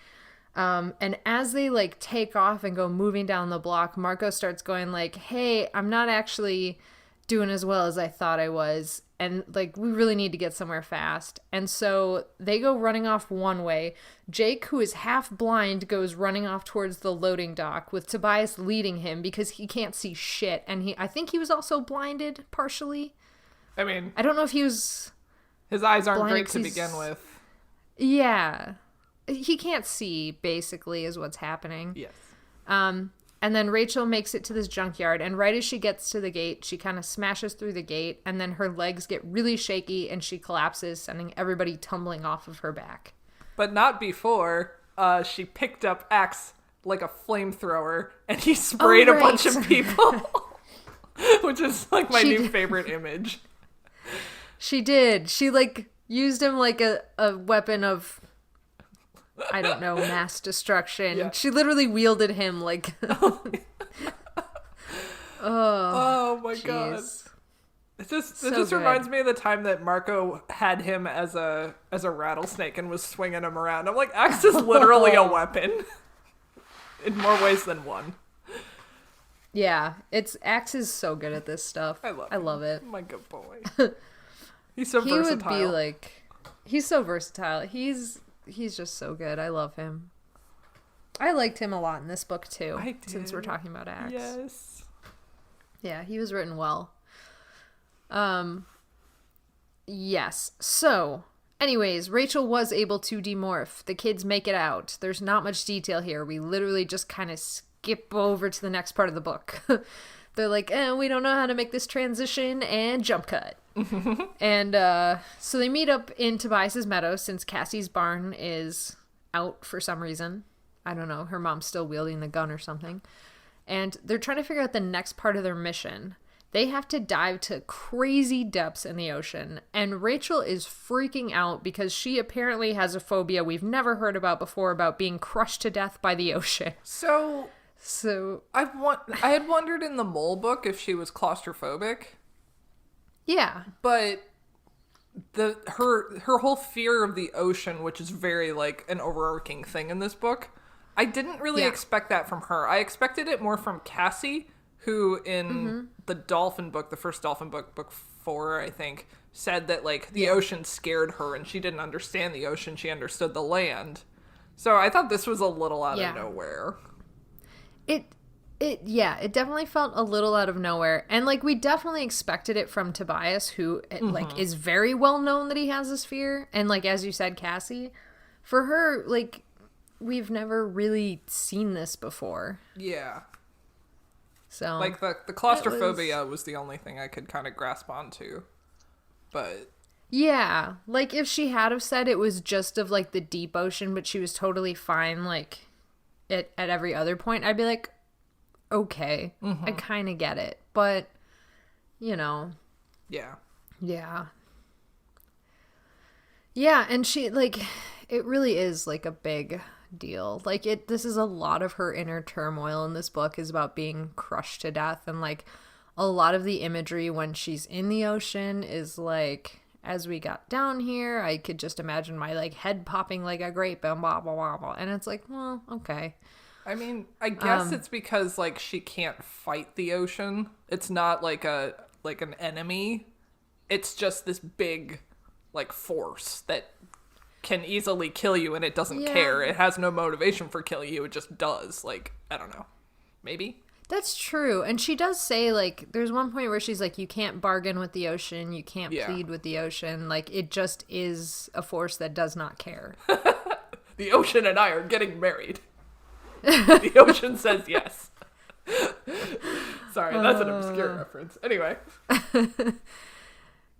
And as they like take off and go moving down the block, Marco starts going like, hey, I'm not actually doing as well as I thought I was. And like, we really need to get somewhere fast. And so they go running off one way. Jake, who is half blind, goes running off towards the loading dock with Tobias leading him because he can't see shit. And I think he was also blinded partially. I mean, I don't know if he was... His eyes aren't blind great to 'cause begin with. Yeah. He can't see, basically, is what's happening. Yes. And then Rachel makes it to this junkyard, and right as she gets to the gate, she kind of smashes through the gate, and then her legs get really shaky, and she collapses, sending everybody tumbling off of her back. But not before she picked up Axe like a flamethrower, and he sprayed a bunch of people, which is like my new favorite image. She did. She like used him like a weapon of... I don't know, mass destruction. Yeah. She literally wielded him like... Oh my geez. god. It just good. reminds me of the time that Marco had him as a rattlesnake and was swinging him around. I'm like, Axe is literally a weapon. In more ways than one. Yeah, Axe is so good at this stuff. I love it. My good boy. He's so He versatile. would be like... He's so versatile. He's just so good. I love him. I liked him a lot in this book too. I did. Since we're talking about Axe. Yes. Yeah, he was written well. Yes. So, anyways, Rachel was able to demorph. The kids make it out. There's not much detail here. We literally just kind of skip over to the next part of the book. They're like, we don't know how to make this transition, and jump cut. And so they meet up in Tobias's meadow since Cassie's barn is out for some reason. I don't know. Her mom's still wielding the gun or something. And they're trying to figure out the next part of their mission. They have to dive to crazy depths in the ocean. And Rachel is freaking out because she apparently has a phobia we've never heard about before about being crushed to death by the ocean. So I had wondered in the Mole book if she was claustrophobic. Yeah. But her whole fear of the ocean, which is very like an overarching thing in this book, I didn't really expect that from her. I expected it more from Cassie, who in the Dolphin book, the first Dolphin book, book 4, I think, said that like the ocean scared her and she didn't understand the ocean. She understood the land. So I thought this was a little out of nowhere. It definitely felt a little out of nowhere. And like we definitely expected it from Tobias, who like is very well known that he has this fear. And like as you said, Cassie, for her, like we've never really seen this before. Yeah. So like the claustrophobia was the only thing I could kind of grasp onto. But yeah, like if she had have said it was just of like the deep ocean, but she was totally fine like at every other point, I'd be like, okay, I kind of get it. But, you know. Yeah. Yeah. Yeah, and she, like, it really is, like, a big deal. Like, this is a lot of her inner turmoil in this book is about being crushed to death. And, like, a lot of the imagery when she's in the ocean is, like, as we got down here, I could just imagine my, like, head popping like a grape and blah, blah, blah, blah. And it's like, well, okay. I mean, I guess it's because, like, she can't fight the ocean. It's not like an enemy. It's just this big, like, force that can easily kill you, and it doesn't care. It has no motivation for killing you. It just does. Like, I don't know. Maybe? That's true. And she does say, like, there's one point where she's like, you can't bargain with the ocean. You can't plead with the ocean. Like, it just is a force that does not care. The ocean and I are getting married. The ocean says yes. Sorry, that's an obscure reference. Anyway.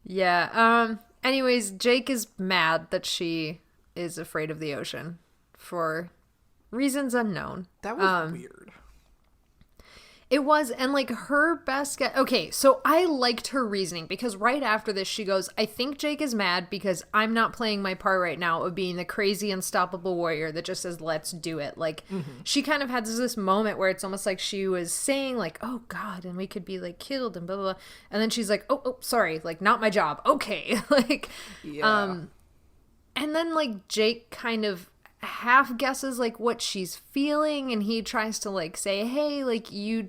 Yeah. Anyways, Jake is mad that she is afraid of the ocean for reasons unknown. That was weird. It was, and like her best guess. Okay, so I liked her reasoning because right after this, she goes, I think Jake is mad because I'm not playing my part right now of being the crazy, unstoppable warrior that just says, let's do it. Like, she kind of had this moment where it's almost like she was saying, like, oh God, and we could be like killed and blah, blah, blah. And then she's like, oh, sorry, like, not my job. Okay. Like, and then like Jake kind of half guesses like what she's feeling, and he tries to like say, hey, like you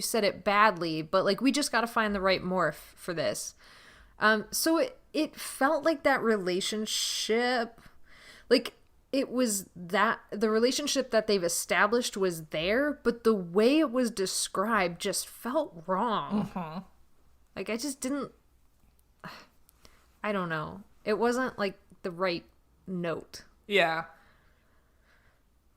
said it badly, but like we just got to find the right morph for this. So it felt like that relationship, like it was that the relationship that they've established was there, but the way it was described just felt wrong. Like I just didn't, I don't know, it wasn't like the right note. Yeah.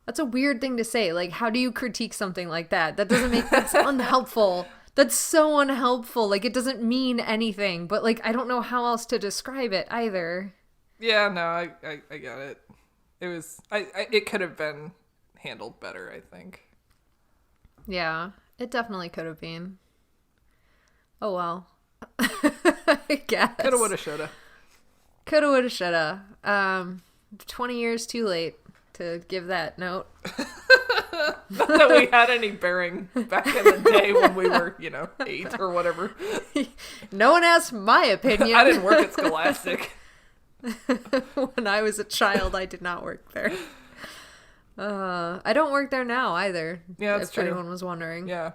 That's a weird thing to say. Like, how do you critique something like that? That doesn't make, that's unhelpful. That's so unhelpful. Like, it doesn't mean anything, but like, I don't know how else to describe it either. Yeah, no, I get it. It was, it could have been handled better, I think. Yeah, it definitely could have been. Oh, well. I guess. Coulda, woulda, shoulda. Coulda, woulda, shoulda. 20 years too late to give that note. Not that we had any bearing back in the day when we were, 8 or whatever. No one asked my opinion. I didn't work at Scholastic. When I was a child, I did not work there. I don't work there now either. Yeah, that's true. If anyone was wondering. Yeah.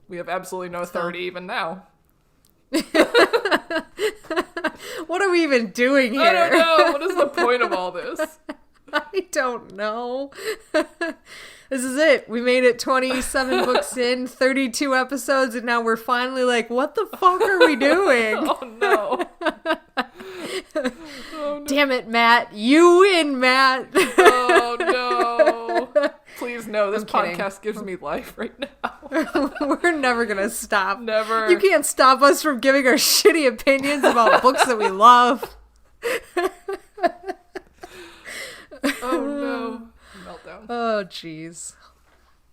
We have absolutely no authority even now. What are we even doing here? I don't know. What is the point of all this? I don't know. This is it. We made it 27 books in, 32 episodes, and now we're finally like, what the fuck are we doing? Oh, no. Oh, no. Damn it, Matt. You win, Matt. Oh, no. Please, no. This podcast gives me life right now. We're never going to stop. Never. You can't stop us from giving our shitty opinions about books that we love. Oh, no. Meltdown. Oh, jeez.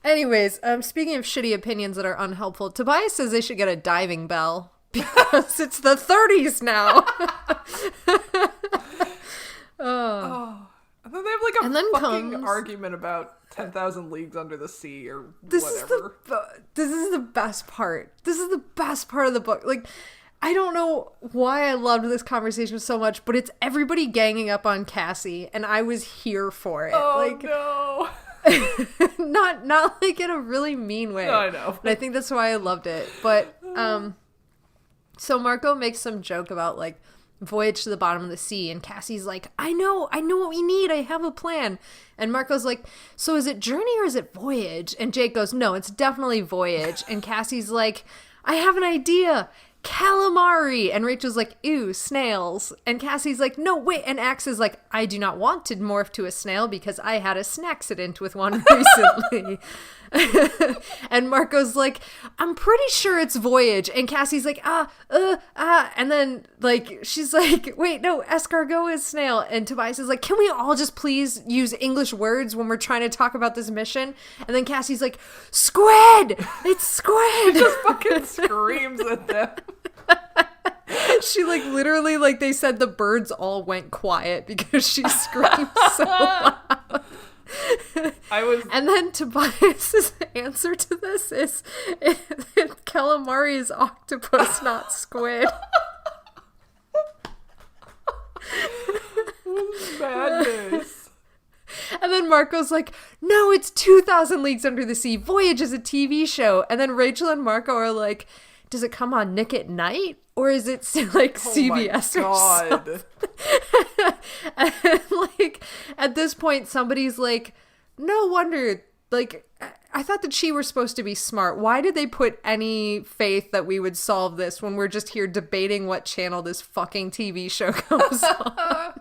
Anyways, speaking of shitty opinions that are unhelpful, Tobias says they should get a diving bell because it's the 30s now. And then they have like a fucking argument about 10,000 Leagues Under the Sea or whatever. This is the best part. This is the best part of the book. Like, I don't know why I loved this conversation so much, but it's everybody ganging up on Cassie, and I was here for it. Oh, like, no. not like in a really mean way. No, I know. And I think that's why I loved it. But, so Marco makes some joke about, like, voyage to the bottom of the sea, and Cassie's like, I know what we need, I have a plan. And Marco's like, so is it journey or is it voyage? And Jake goes, no, it's definitely voyage. And Cassie's like, I have an idea, calamari. And Rachel's like, ew, snails. And Cassie's like, no, wait. And Axe is like, I do not want to morph to a snail because I had a snacksident with one recently. And Marco's like, I'm pretty sure it's voyage. And Cassie's like, and then like she's like, wait, no, escargot is snail. And Tobias is like, can we all just please use English words when we're trying to talk about this mission? And then Cassie's like, squid, it's squid. She just fucking screams at them. She like literally, like they said the birds all went quiet because she screamed so loud. And then Tobias's answer to this is calamari is octopus, not squid. Madness. And then Marco's like, no, it's 2,000 Leagues Under the Sea. Voyage is a TV show. And then Rachel and Marco are like, does it come on Nick at Night? Or is it like CBS or something? And like, at this point, somebody's like, no wonder, like, I thought that she were supposed to be smart. Why did they put any faith that we would solve this when we're just here debating what channel this fucking TV show comes on?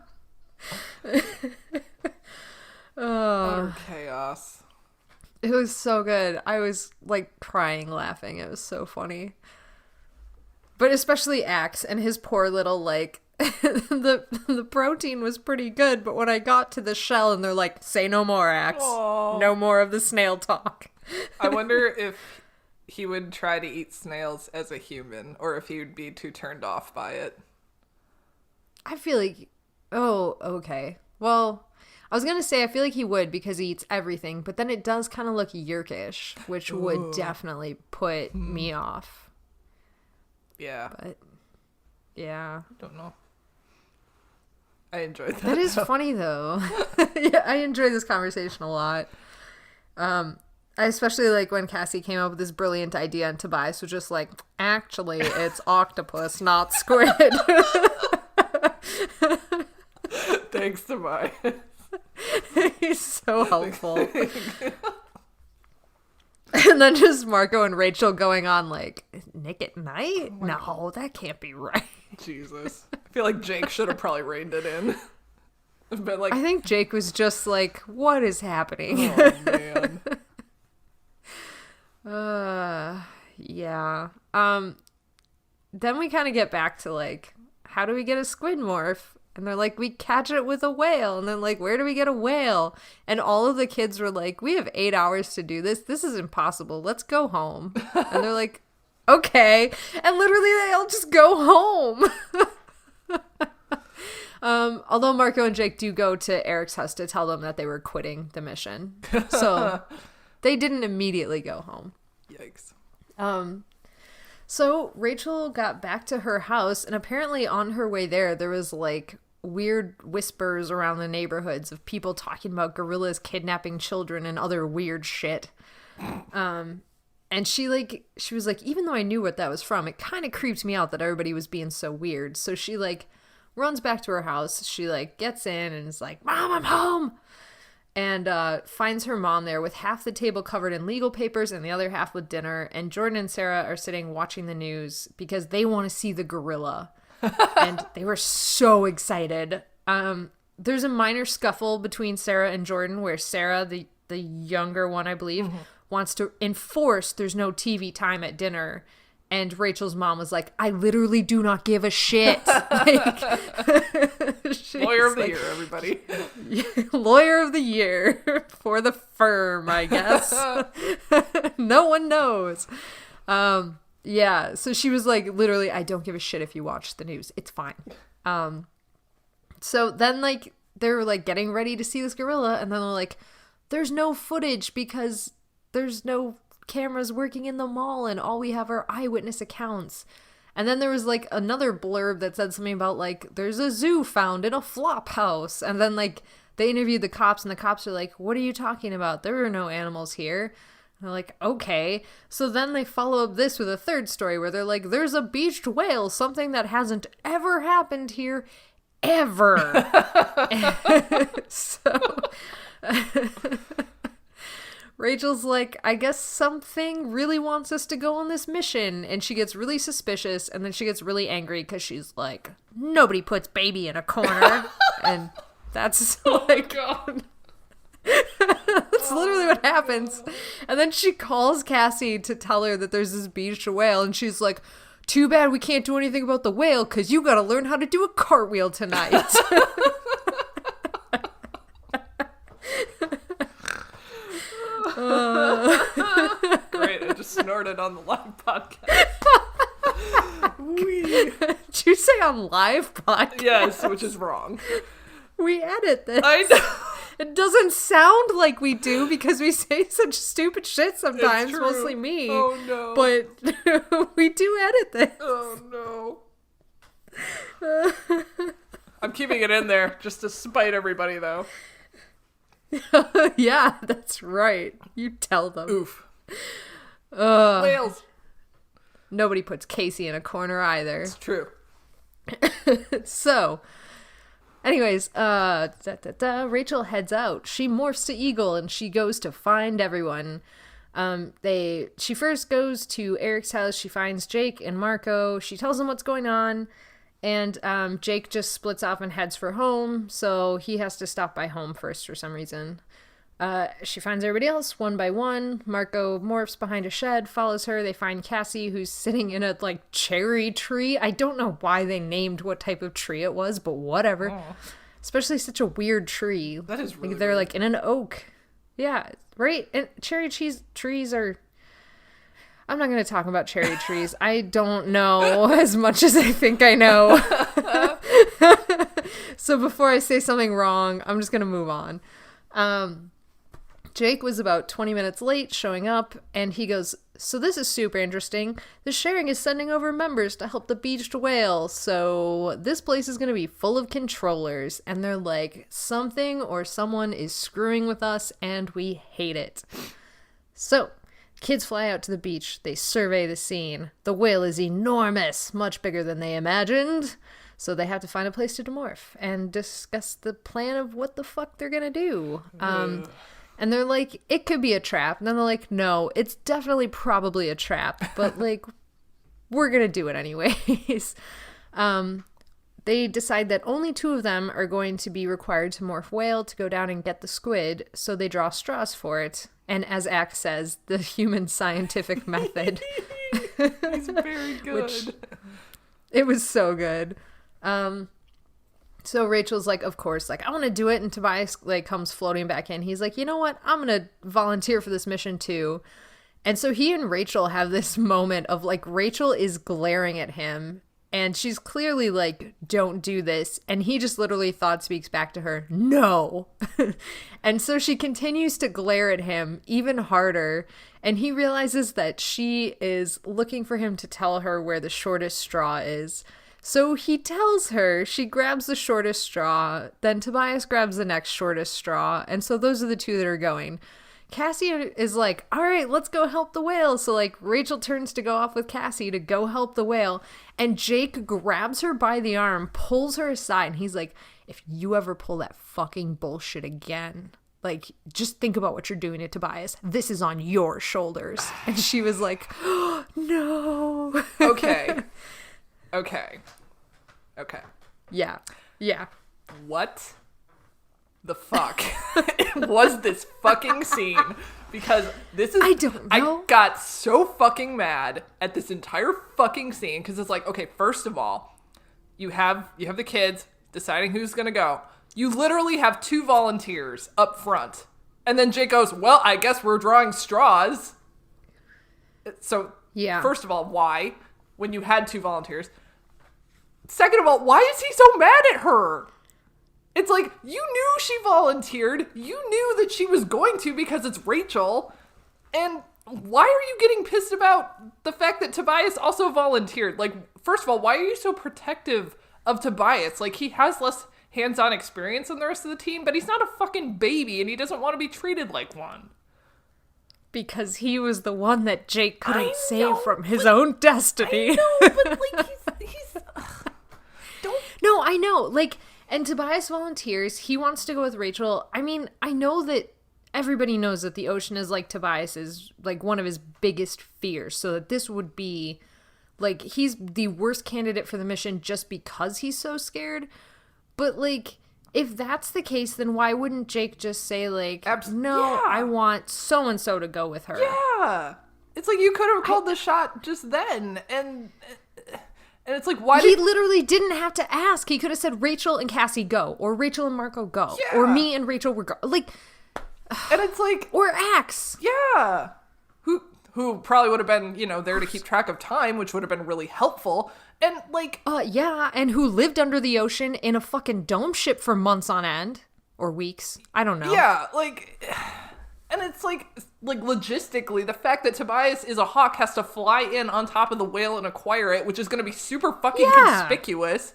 Oh, chaos. It was so good. I was like crying laughing. It was so funny. But especially Axe and his poor little like the protein was pretty good, but when I got to the shell and they're like, say no more, Axe. Aww. No more of the snail talk. I wonder if he would try to eat snails as a human or if he would be too turned off by it. I feel like, oh, okay. Well, I was going to say I feel like he would because he eats everything, but then it does kind of look yerkish, which would definitely put me off. Yeah. But, yeah. I don't know. I enjoyed that. That is funny, though. Yeah, I enjoyed this conversation a lot. I especially like when Cassie came up with this brilliant idea and Tobias was just like, actually, it's octopus, not squid. Thanks, Tobias. He's so helpful. And then just Marco and Rachel going on like, Nick at Night? Oh no, that can't be right. Jesus. I feel like Jake should have probably reined it in. But like, I think Jake was just like, what is happening? Oh, man. Yeah. Then we kind of get back to like, how do we get a squid morph? And they're like, we catch it with a whale. And then like, where do we get a whale? And all of the kids were like, we have 8 hours to do this. This is impossible. Let's go home. And they're like, okay. And literally they all just go home. Although Marco and Jake do go to Eric's house to tell them that they were quitting the mission. So they didn't immediately go home. Yikes. So Rachel got back to her house, and apparently on her way there was like weird whispers around the neighborhoods of people talking about gorillas kidnapping children and other weird shit. And she was like, even though I knew what that was from, it kind of creeped me out that everybody was being so weird. So she like runs back to her house. She like gets in and is like, Mom, I'm home. And finds her mom there with half the table covered in legal papers and the other half with dinner. And Jordan and Sarah are sitting watching the news because they want to see the gorilla. And they were so excited. There's a minor scuffle between Sarah and Jordan where Sarah, the younger one, I believe, wants to enforce there's no TV time at dinner. And Rachel's mom was like, I literally do not give a shit. Like, Lawyer of the year, everybody. Lawyer of the year for the firm, I guess. No one knows. Yeah, so she was like, literally, I don't give a shit if you watch the news. It's fine. So then, like, they were, like, getting ready to see this gorilla. And then they're like, there's no footage because there's no cameras working in the mall and all we have are eyewitness accounts. And then there was like another blurb that said something about like there's a zoo found in a flop house. And then like they interviewed the cops and the cops are like, what are you talking about? There are no animals here. And they're like, okay. So then they follow up this with a third story where they're like, there's a beached whale, something that hasn't ever happened here ever. So Rachel's like, I guess something really wants us to go on this mission. And she gets really suspicious. And then she gets really angry because she's like, nobody puts baby in a corner. And that's like, God. That's literally what happens. And then she calls Cassie to tell her that there's this beached whale. And she's like, too bad we can't do anything about the whale because you got to learn how to do a cartwheel tonight. Great, I just snorted on the live podcast. Did you say on live podcast? Yes, which is wrong. We edit this. I know. It doesn't sound like we do because we say such stupid shit sometimes, mostly me. Oh no. But we do edit this. Oh no. I'm keeping it in there just to spite everybody though. Yeah, that's right. You tell them. Oof. Whales. Nobody puts Kaycie in a corner either. It's true. So, anyways, Rachel heads out. She morphs to Eagle and she goes to find everyone. She first goes to Eric's house. She finds Jake and Marco. She tells them what's going on. And Jake just splits off and heads for home. So he has to stop by home first for some reason. She finds everybody else one by one. Marco morphs behind a shed, follows her. They find Cassie, who's sitting in a, cherry tree. I don't know why they named what type of tree it was, but whatever. Oh. Especially such a weird tree. That is really they're, weird. in an oak. Yeah, right? And cherry trees are... I'm not going to talk about cherry trees. I don't know as much as I think I know. So before I say something wrong, I'm just going to move on. Jake was about 20 minutes late showing up, and he goes, so this is super interesting. The sharing is sending over members to help the beached whale, so this place is going to be full of controllers. And they're like, something or someone is screwing with us, and we hate it. So, kids fly out to the beach. They survey the scene. The whale is enormous, much bigger than they imagined. So they have to find a place to demorph and discuss the plan of what the fuck they're going to do. And they're like, it could be a trap. And then they're like, no, it's definitely probably a trap. But, we're going to do it anyways. They decide that only 2 of them are going to be required to morph whale to go down and get the squid. So they draw straws for it. And as Axe says, the human scientific method. It's very good. It was so good. So Rachel's like, of course, I want to do it. And Tobias, comes floating back in. He's like, you know what? I'm going to volunteer for this mission too. And so he and Rachel have this moment of, Rachel is glaring at him. And she's clearly like, don't do this. And he just literally thought speaks back to her, no. And so she continues to glare at him even harder. And he realizes that she is looking for him to tell her where the shortest straw is. So he tells her, she grabs the shortest straw, then Tobias grabs the next shortest straw, and so those are the 2 that are going. Cassie is like, all right, let's go help the whale. So, Rachel turns to go off with Cassie to go help the whale, and Jake grabs her by the arm, pulls her aside, and he's like, if you ever pull that fucking bullshit again, just think about what you're doing to Tobias. This is on your shoulders. And she was like, oh, no. Okay. Yeah. What the fuck was this fucking scene? Because this is... I don't know. I got so fucking mad at this entire fucking scene because it's like, okay, first of all, you have the kids deciding who's gonna go. You literally have 2 volunteers up front. And then Jake goes, well, I guess we're drawing straws. So, yeah. First of all, why? When you had 2 volunteers. Second of all, why is he so mad at her? It's like, you knew she volunteered. You knew that she was going to because it's Rachel. And why are you getting pissed about the fact that Tobias also volunteered? First of all, why are you so protective of Tobias? He has less hands-on experience than the rest of the team, but he's not a fucking baby and he doesn't want to be treated like one. Because he was the one that Jake couldn't save from his own destiny. I know, but he's don't. No, I know. And Tobias volunteers. He wants to go with Rachel. I mean, I know that everybody knows that the ocean is Tobias's, one of his biggest fears. So that this would be, he's the worst candidate for the mission just because he's so scared. But, if that's the case, then why wouldn't Jake just say, I want so-and-so to go with her? Yeah. It's you could have called the shot just then. And it's why he literally didn't have to ask. He could have said Rachel and Cassie go, or Rachel and Marco go, or me and Rachel were go. And it's or Axe. Yeah. Who probably would have been, there to keep track of time, which would have been really helpful. And yeah, and who lived under the ocean in a fucking dome ship for months on end. Or weeks. I don't know. Yeah, and it's logistically, the fact that Tobias is a hawk has to fly in on top of the whale and acquire it, which is going to be super fucking conspicuous.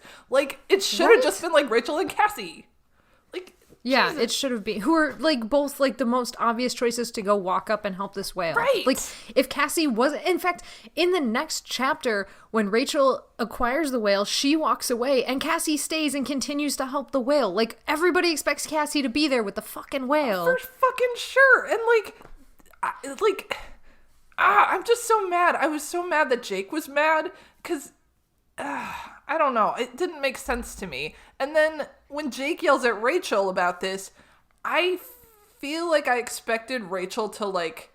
It should have just been Rachel and Cassie. Yeah, Jesus. it should have been. Who are, like, both, like, the most obvious choices to go walk up and help this whale. Right. Like, if Cassie wasn't... In fact, in the next chapter, when Rachel acquires the whale, she walks away, and Cassie stays and continues to help the whale. Like, everybody expects Cassie to be there with the fucking whale. For fucking sure. And, I'm just so mad. I was so mad that Jake was mad, because... I don't know. It didn't make sense to me. And then when Jake yells at Rachel about this, I feel like I expected Rachel to, like,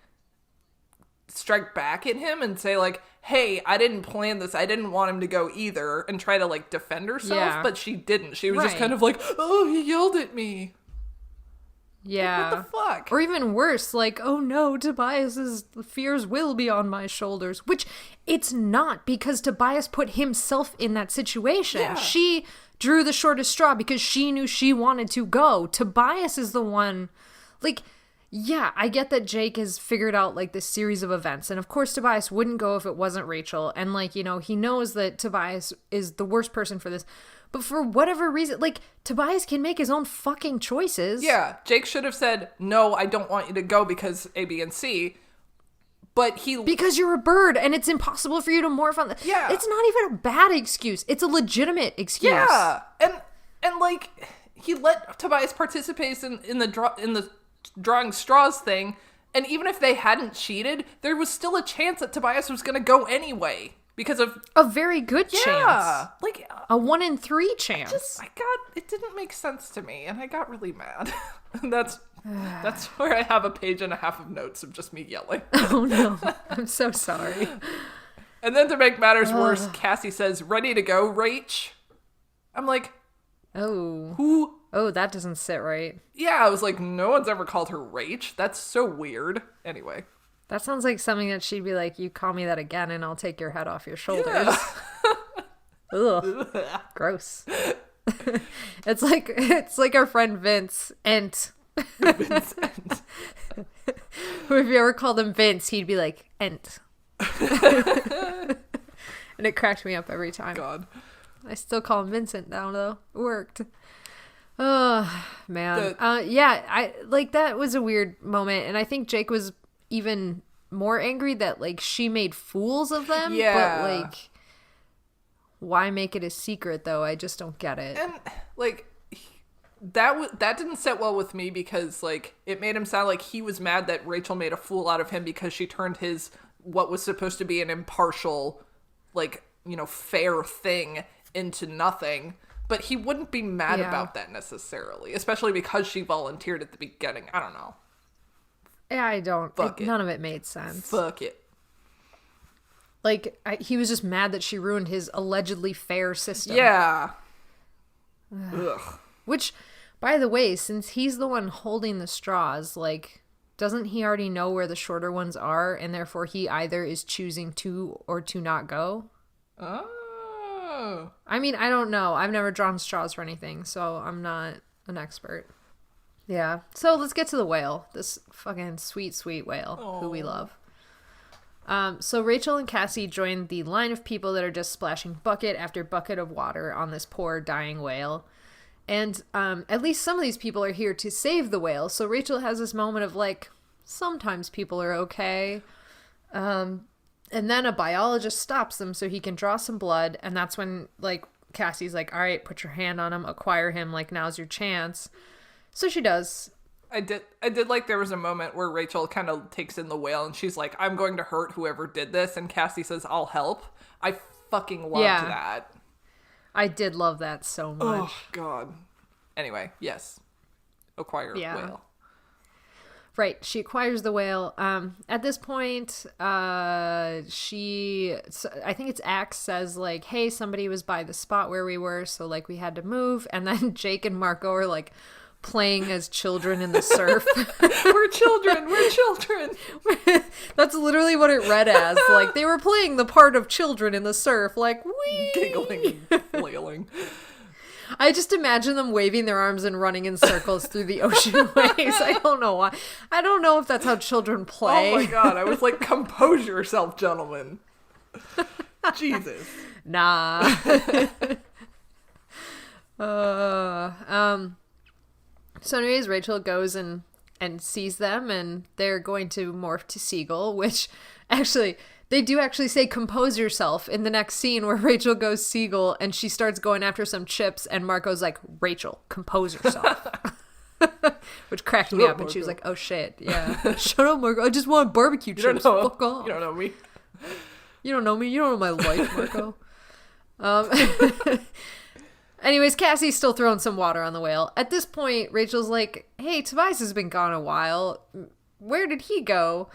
strike back at him and say, like, hey, I didn't plan this. I didn't want him to go either, and try to, like, defend herself. Yeah. But she didn't. She was just Right. kind of like, oh, he yelled at me. Yeah. Like, what the fuck? Or even worse, like, oh no, Tobias's fears will be on my shoulders. Which it's not, because Tobias put himself in that situation. Yeah. She drew the shortest straw because she knew she wanted to go. Tobias is the one, like, yeah, I get that Jake has figured out, like, this series of events. And of course Tobias wouldn't go if it wasn't Rachel. And, like, you know, he knows that Tobias is the worst person for this. But for whatever reason, like, Tobias can make his own fucking choices. Yeah, Jake should have said, no, I don't want you to go because A, B, and C. But Because you're a bird and it's impossible for you to morph on Yeah. It's not even a bad excuse. It's a legitimate excuse. Yeah, and like, he let Tobias participate in the drawing straws thing, and even if they hadn't cheated, there was still a chance that Tobias was going to go anyway. Because of... A very good chance. Like... A 1 in 3 chance. It didn't make sense to me, and I got really mad. And that's where I have a page and a half of notes of just me yelling. Oh no, I'm so sorry. And then to make matters worse, Cassie says, ready to go, Rach? I'm like, Oh. who? Oh, that doesn't sit right. Yeah, I was like, no one's ever called her Rach. That's so weird. Anyway. That sounds like something that she'd be like, you call me that again and I'll take your head off your shoulders. Yeah. Ugh. Gross. It's like our friend Vince Ent. Vincent. Who, if you ever called him Vince, he'd be like, Ent. And it cracked me up every time. God. I still call him Vincent now, though. It worked. Oh, man. That was a weird moment. And I think Jake was even more angry that, like, she made fools of them. Yeah. But, like, why make it a secret, though? I just don't get it. And, like, that didn't sit well with me because, like, it made him sound like he was mad that Rachel made a fool out of him because she turned his, what was supposed to be an impartial, like, you know, fair thing into nothing. But he wouldn't be mad about that necessarily, especially because she volunteered at the beginning. I don't know. Yeah, I don't. Fuck it. None of it made sense. Fuck it. Like, he was just mad that she ruined his allegedly fair system. Yeah. Ugh. Which, by the way, since he's the one holding the straws, like, doesn't he already know where the shorter ones are, and therefore he either is choosing to or to not go? Oh. I mean, I don't know. I've never drawn straws for anything, so I'm not an expert. Yeah. So let's get to the whale. This fucking sweet, sweet whale who we love. So Rachel and Cassie join the line of people that are just splashing bucket after bucket of water on this poor dying whale. And at least some of these people are here to save the whale. So Rachel has this moment of, like, sometimes people are okay. And then a biologist stops them so he can draw some blood. And that's when, like, Cassie's like, all right, put your hand on him, acquire him, like, now's your chance. So she does. I did like there was a moment where Rachel kind of takes in the whale and she's like, I'm going to hurt whoever did this. And Cassie says, I'll help. I fucking loved that. I did love that so much. Oh, God. Anyway, yes. Acquire whale. Right. She acquires the whale. At this point, I think it's Axe says, like, hey, somebody was by the spot where we were, so, like, we had to move. And then Jake and Marco are, like, playing as children in the surf. We're children. That's literally what it read as. Like, they were playing the part of children in the surf, like, wee! Giggling and flailing. I just imagine them waving their arms and running in circles through the ocean waves. I don't know why. I don't know if that's how children play. Oh my God, I was like, compose yourself, gentlemen. Jesus. Nah. So anyways, Rachel goes and sees them, and they're going to morph to seagull, which actually, they do actually say compose yourself in the next scene where Rachel goes seagull and she starts going after some chips, and Marco's like, Rachel, compose yourself. Which cracked me up, and she was like, oh shit, yeah. Shut up, Marco. I just want barbecue chips. Fuck off. You don't know me. You don't know me. You don't know my life, Marco. Anyways, Cassie's still throwing some water on the whale. At this point, Rachel's like, hey, Tobias has been gone a while. Where did he go?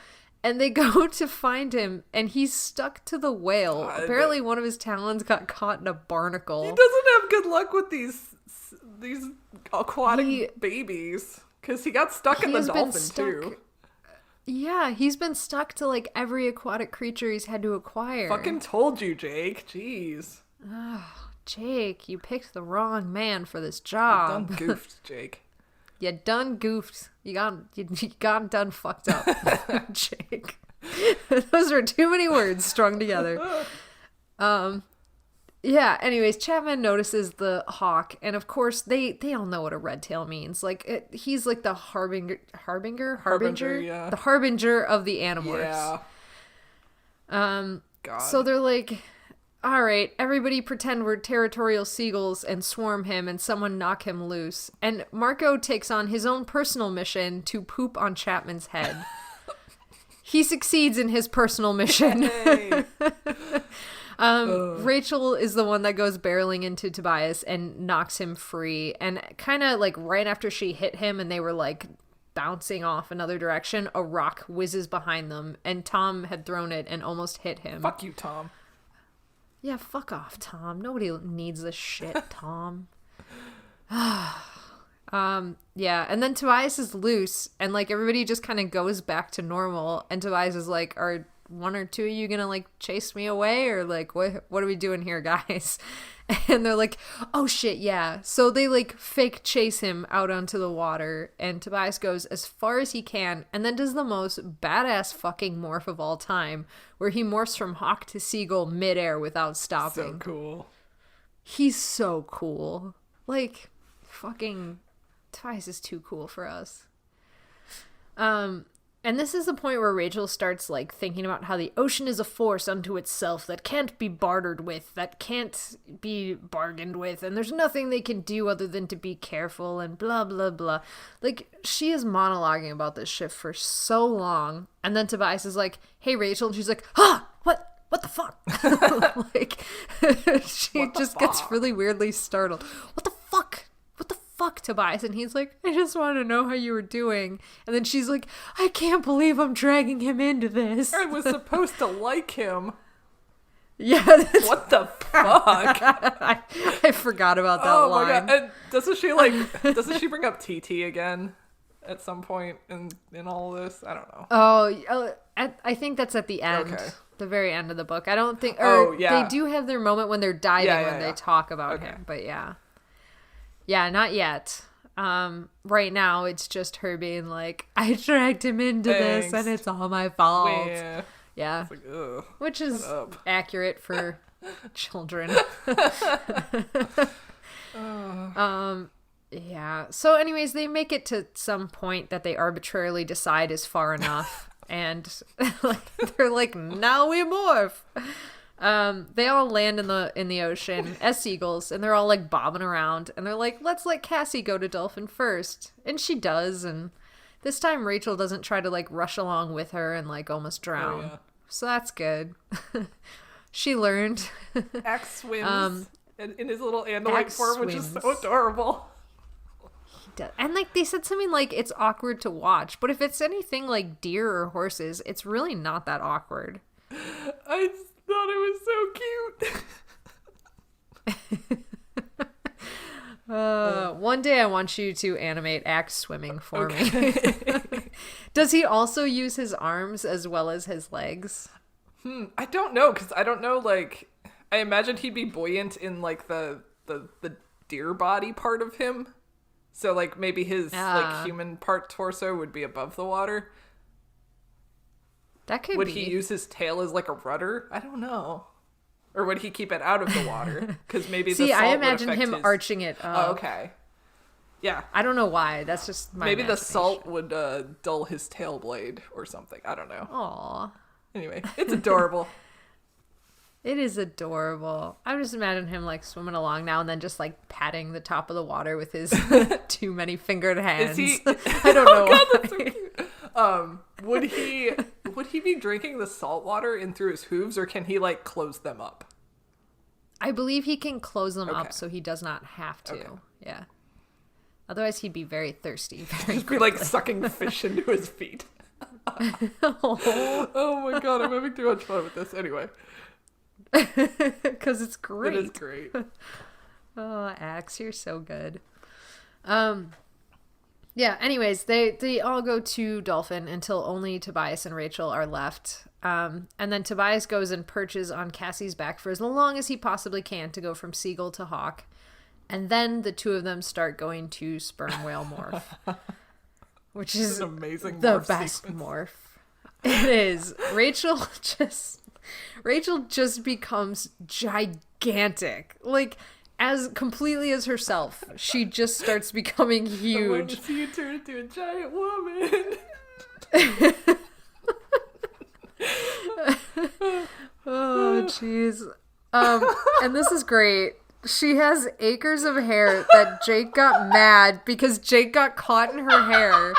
And they go to find him, and he's stuck to the whale. God, apparently, one of his talons got caught in a barnacle. He doesn't have good luck with these aquatic babies, because he got stuck in the dolphin, too. Yeah, he's been stuck to, like, every aquatic creature he's had to acquire. Fucking told you, Jake. Jeez. Oh, Jake, you picked the wrong man for this job. You done goofed, Jake. You done goofed. You got done fucked up, Jake. Those are too many words strung together. Yeah, anyways, Chapman notices the hawk, and of course, they all know what a red tail means. Like, he's like the harbinger, yeah. The harbinger of the Animorphs. Yeah. God. So they're like, all right, everybody pretend we're territorial seagulls and swarm him, and someone knock him loose. And Marco takes on his own personal mission to poop on Chapman's head. He succeeds in his personal mission. Hey. Rachel is the one that goes barreling into Tobias and knocks him free. And kind of like right after she hit him and they were like bouncing off another direction, a rock whizzes behind them, and Tom had thrown it and almost hit him. Fuck you, Tom. Yeah, fuck off, Tom. Nobody needs this shit, Tom. Yeah, and then Tobias is loose, and like everybody just kind of goes back to normal, and Tobias is like, are one or two of you gonna like chase me away, or like what are we doing here, guys? And they're like, oh shit, yeah. So they like fake chase him out onto the water, and Tobias goes as far as he can, and then does the most badass fucking morph of all time, where he morphs from hawk to seagull midair without stopping. So cool. He's so cool. Like, fucking Tobias is too cool for us. And this is the point where Rachel starts, like, thinking about how the ocean is a force unto itself that can't be bartered with, that can't be bargained with, and there's nothing they can do other than to be careful, and blah, blah, blah. Like, she is monologuing about this shit for so long, and then Tobias is like, hey, Rachel, and she's like, what the fuck? Like, she just gets really weirdly startled. What the fuck? Fuck, Tobias. And he's like, I just want to know how you were doing. And then she's like, I can't believe I'm dragging him into this. I was supposed to like him. Yeah. What the fuck? I forgot about that line. Oh my god. And doesn't she bring up TT again at some point in all of this? I don't know. Oh, I think that's at the end. Okay. The very end of the book. I don't think, they do have their moment when they're diving when they talk about him, but yeah. Yeah, not yet. Right now, it's just her being like, I dragged him into this, and it's all my fault. Yeah. Like, which is accurate for children. Yeah. So anyways, they make it to some point that they arbitrarily decide is far enough. And they're like, now we morph. They all land in the ocean as seagulls, and they're all like bobbing around, and they're like, let's let Cassie go to Dolphin first. And she does, and this time Rachel doesn't try to like rush along with her and like almost drown. Oh, yeah. So that's good. She learned. Axe swims in his little andalite form, which is so adorable. He does. And like they said something like it's awkward to watch, but if it's anything like deer or horses, it's really not that awkward. I thought it was so cute. One day I want you to animate Axe swimming for me. Does he also use his arms as well as his legs? I don't know, because I don't know, like, I imagined he'd be buoyant in, like, the deer body part of him. So, like, maybe his, like, human part torso would be above the water. That could be. Would he use his tail as, like, a rudder? I don't know. Or would he keep it out of the water? Because maybe the salt I imagine would affect him arching it up. Oh, okay. Yeah. I don't know why. That's just my Maybe the imagination. salt would dull his tail blade or something. I don't know. Aw. Anyway, it's adorable. It is adorable. I just imagine him like swimming along now and then just like patting the top of the water with his too many fingered hands. Is he? I don't know. God, why. that's so cute. Would he be drinking the salt water in through his hooves, or can he like close them up? I believe he can close them Okay. up so he does not have to. Okay. Yeah. Otherwise, he'd be very thirsty. Just be like sucking fish into his feet. Oh my god, I'm having too much fun with this. Anyway, because it's great. it is great. Oh, Axe, you're so good. Yeah, anyways, they all go to Dolphin until only Tobias and Rachel are left. And then Tobias goes and perches on Cassie's back for as long as he possibly can to go from seagull to hawk. And then the two of them start going to sperm whale morph. Which is An amazing the morph best sequence. morph. It is. Rachel just becomes gigantic. Like, as completely as herself, she just starts becoming I want huge. to see you turn into a giant woman. Oh, jeez. And this is great. She has acres of hair that Jake got mad because Jake got caught in her hair.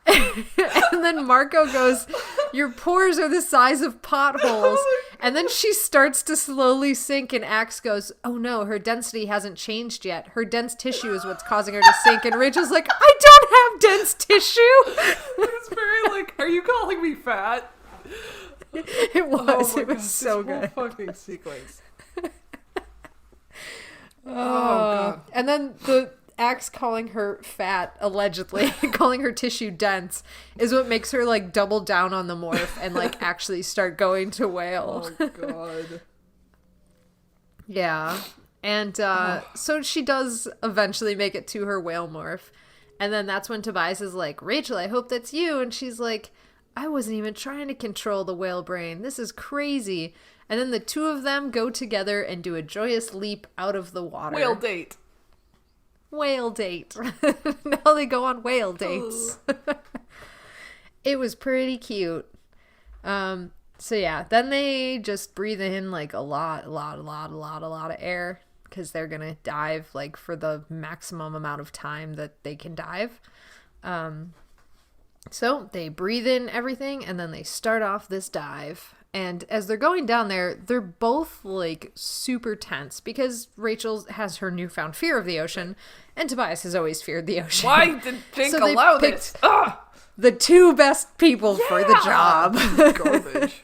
And then Marco goes, your pores are the size of potholes. And then she starts to slowly sink, and Axe goes, oh no, her density hasn't changed yet. Her dense tissue is what's causing her to sink. And Rachel's like, I don't have dense tissue. It's very like, are you calling me fat? It was. Oh my It was God, so this whole good. fucking sequence. Oh, God. And then the Axe calling her fat, allegedly, calling her tissue dense, is what makes her like double down on the morph and like actually start going to whale. Oh god. Yeah. And so she does eventually make it to her whale morph. And then that's when Tobias is like, Rachel, I hope that's you. And she's like, I wasn't even trying to control the whale brain. This is crazy. And then the two of them go together and do a joyous leap out of the water. Whale date. Whale date. Now they go on whale dates. It was pretty cute. So yeah, then they just breathe in like a lot of air because they're gonna dive like for the maximum amount of time that they can dive. So they breathe in everything and then they start off this dive. And as they're going down there, they're both like super tense because Rachel has her newfound fear of the ocean and Tobias has always feared the ocean. Why did Jake So they allow picked this? Ugh! the two best people for the job. Garbage.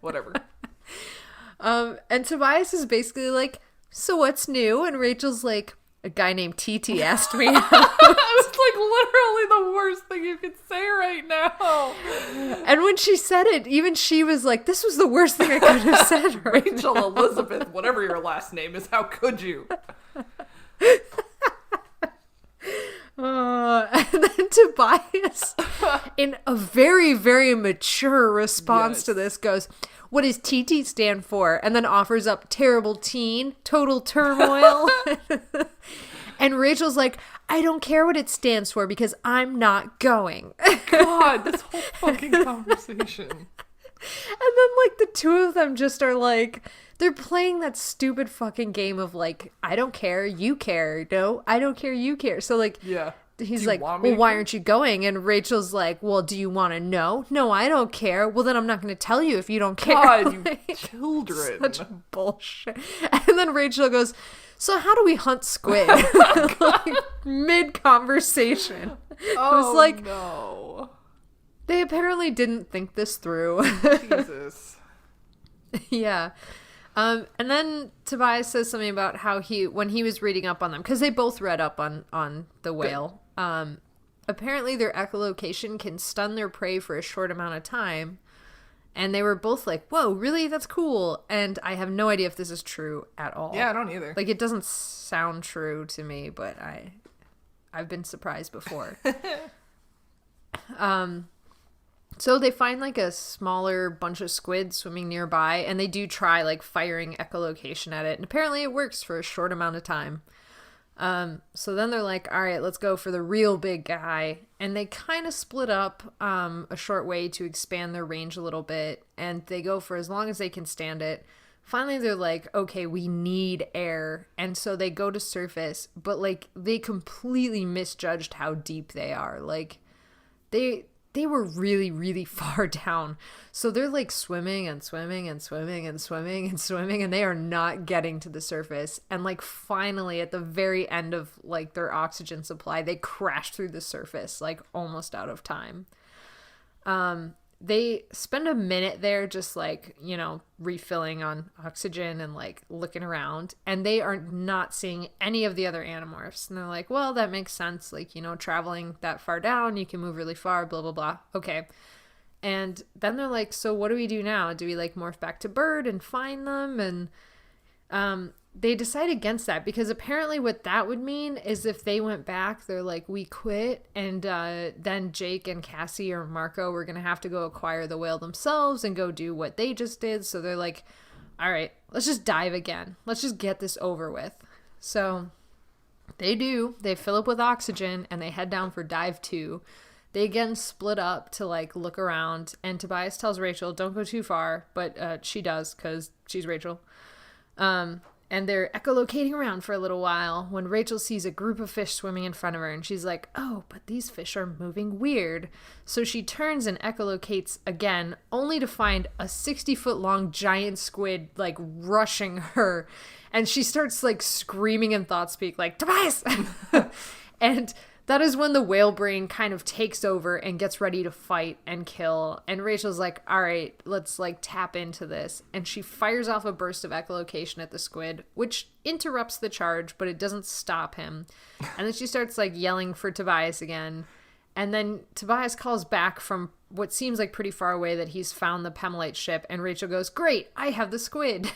Whatever. And Tobias is basically like, so what's new? And Rachel's like, a guy named TT asked me. It's like literally the worst thing you could say right now. And when she said it, even she was like, this was the worst thing I could have said right Rachel now. Elizabeth, whatever your last name is, how could you? And then Tobias, in a very, very mature response Yes. to this, goes, what does TT stand for? And then offers up terrible teen, total turmoil. And Rachel's like, I don't care what it stands for because I'm not going. God, this whole fucking conversation. And then, like, the two of them just are like, they're playing that stupid fucking game of, like, I don't care, you care. No, I don't care, you care. So, like, Yeah. he's Do you like, want me well, to why go? aren't you going? And Rachel's like, well, do you want to know? No, I don't care. Well, then I'm not going to tell you if you don't care. God, you Like, children. such bullshit. And then Rachel goes, so how do we hunt squid? Like, mid-conversation. Oh, It was like, no. they apparently didn't think this through. Jesus. Yeah. And then Tobias says something about how when he was reading up on them, because they both read up on the whale, apparently their echolocation can stun their prey for a short amount of time. And they were both like, whoa, really? That's cool. And I have no idea if this is true at all. Yeah, I don't either. Like, it doesn't sound true to me, but I've been surprised before. So they find like a smaller bunch of squid swimming nearby, and they do try like firing echolocation at it, and apparently it works for a short amount of time. So then they're like, all right, let's go for the real big guy. And they kind of split up a short way to expand their range a little bit. And they go for as long as they can stand it. Finally, they're like, okay, we need air. And so they go to surface. But, like, they completely misjudged how deep they are. Like, they were really, really far down. So they're like swimming and swimming and swimming and swimming and swimming, and they are not getting to the surface. And like finally at the very end of like their oxygen supply, they crash through the surface, like almost out of time. They spend a minute there just like, you know, refilling on oxygen and like looking around, and they are not seeing any of the other Animorphs. And they're like, well, that makes sense. Like, you know, traveling that far down, you can move really far, blah, blah, blah. Okay. And then they're like, so what do we do now? Do we like morph back to bird and find them? And they decide against that, because apparently what that would mean is if they went back, they're like, we quit, and then Jake and Cassie or Marco were going to have to go acquire the whale themselves and go do what they just did. So they're like, all right, let's just dive again. Let's just get this over with. So they do. They fill up with oxygen and they head down for dive 2. They again split up to like look around, and Tobias tells Rachel, don't go too far, but she does because she's Rachel. And they're echolocating around for a little while when Rachel sees a group of fish swimming in front of her, and she's like, oh, but these fish are moving weird. So she turns and echolocates again, only to find a 60-foot long giant squid like rushing her. And she starts like screaming in thought speak like, Tobias! And that is when the whale brain kind of takes over and gets ready to fight and kill. And Rachel's like, all right, let's like tap into this. And she fires off a burst of echolocation at the squid, which interrupts the charge, but it doesn't stop him. And then she starts like yelling for Tobias again. And then Tobias calls back from what seems like pretty far away that he's found the Pemalite ship. And Rachel goes, great, I have the squid.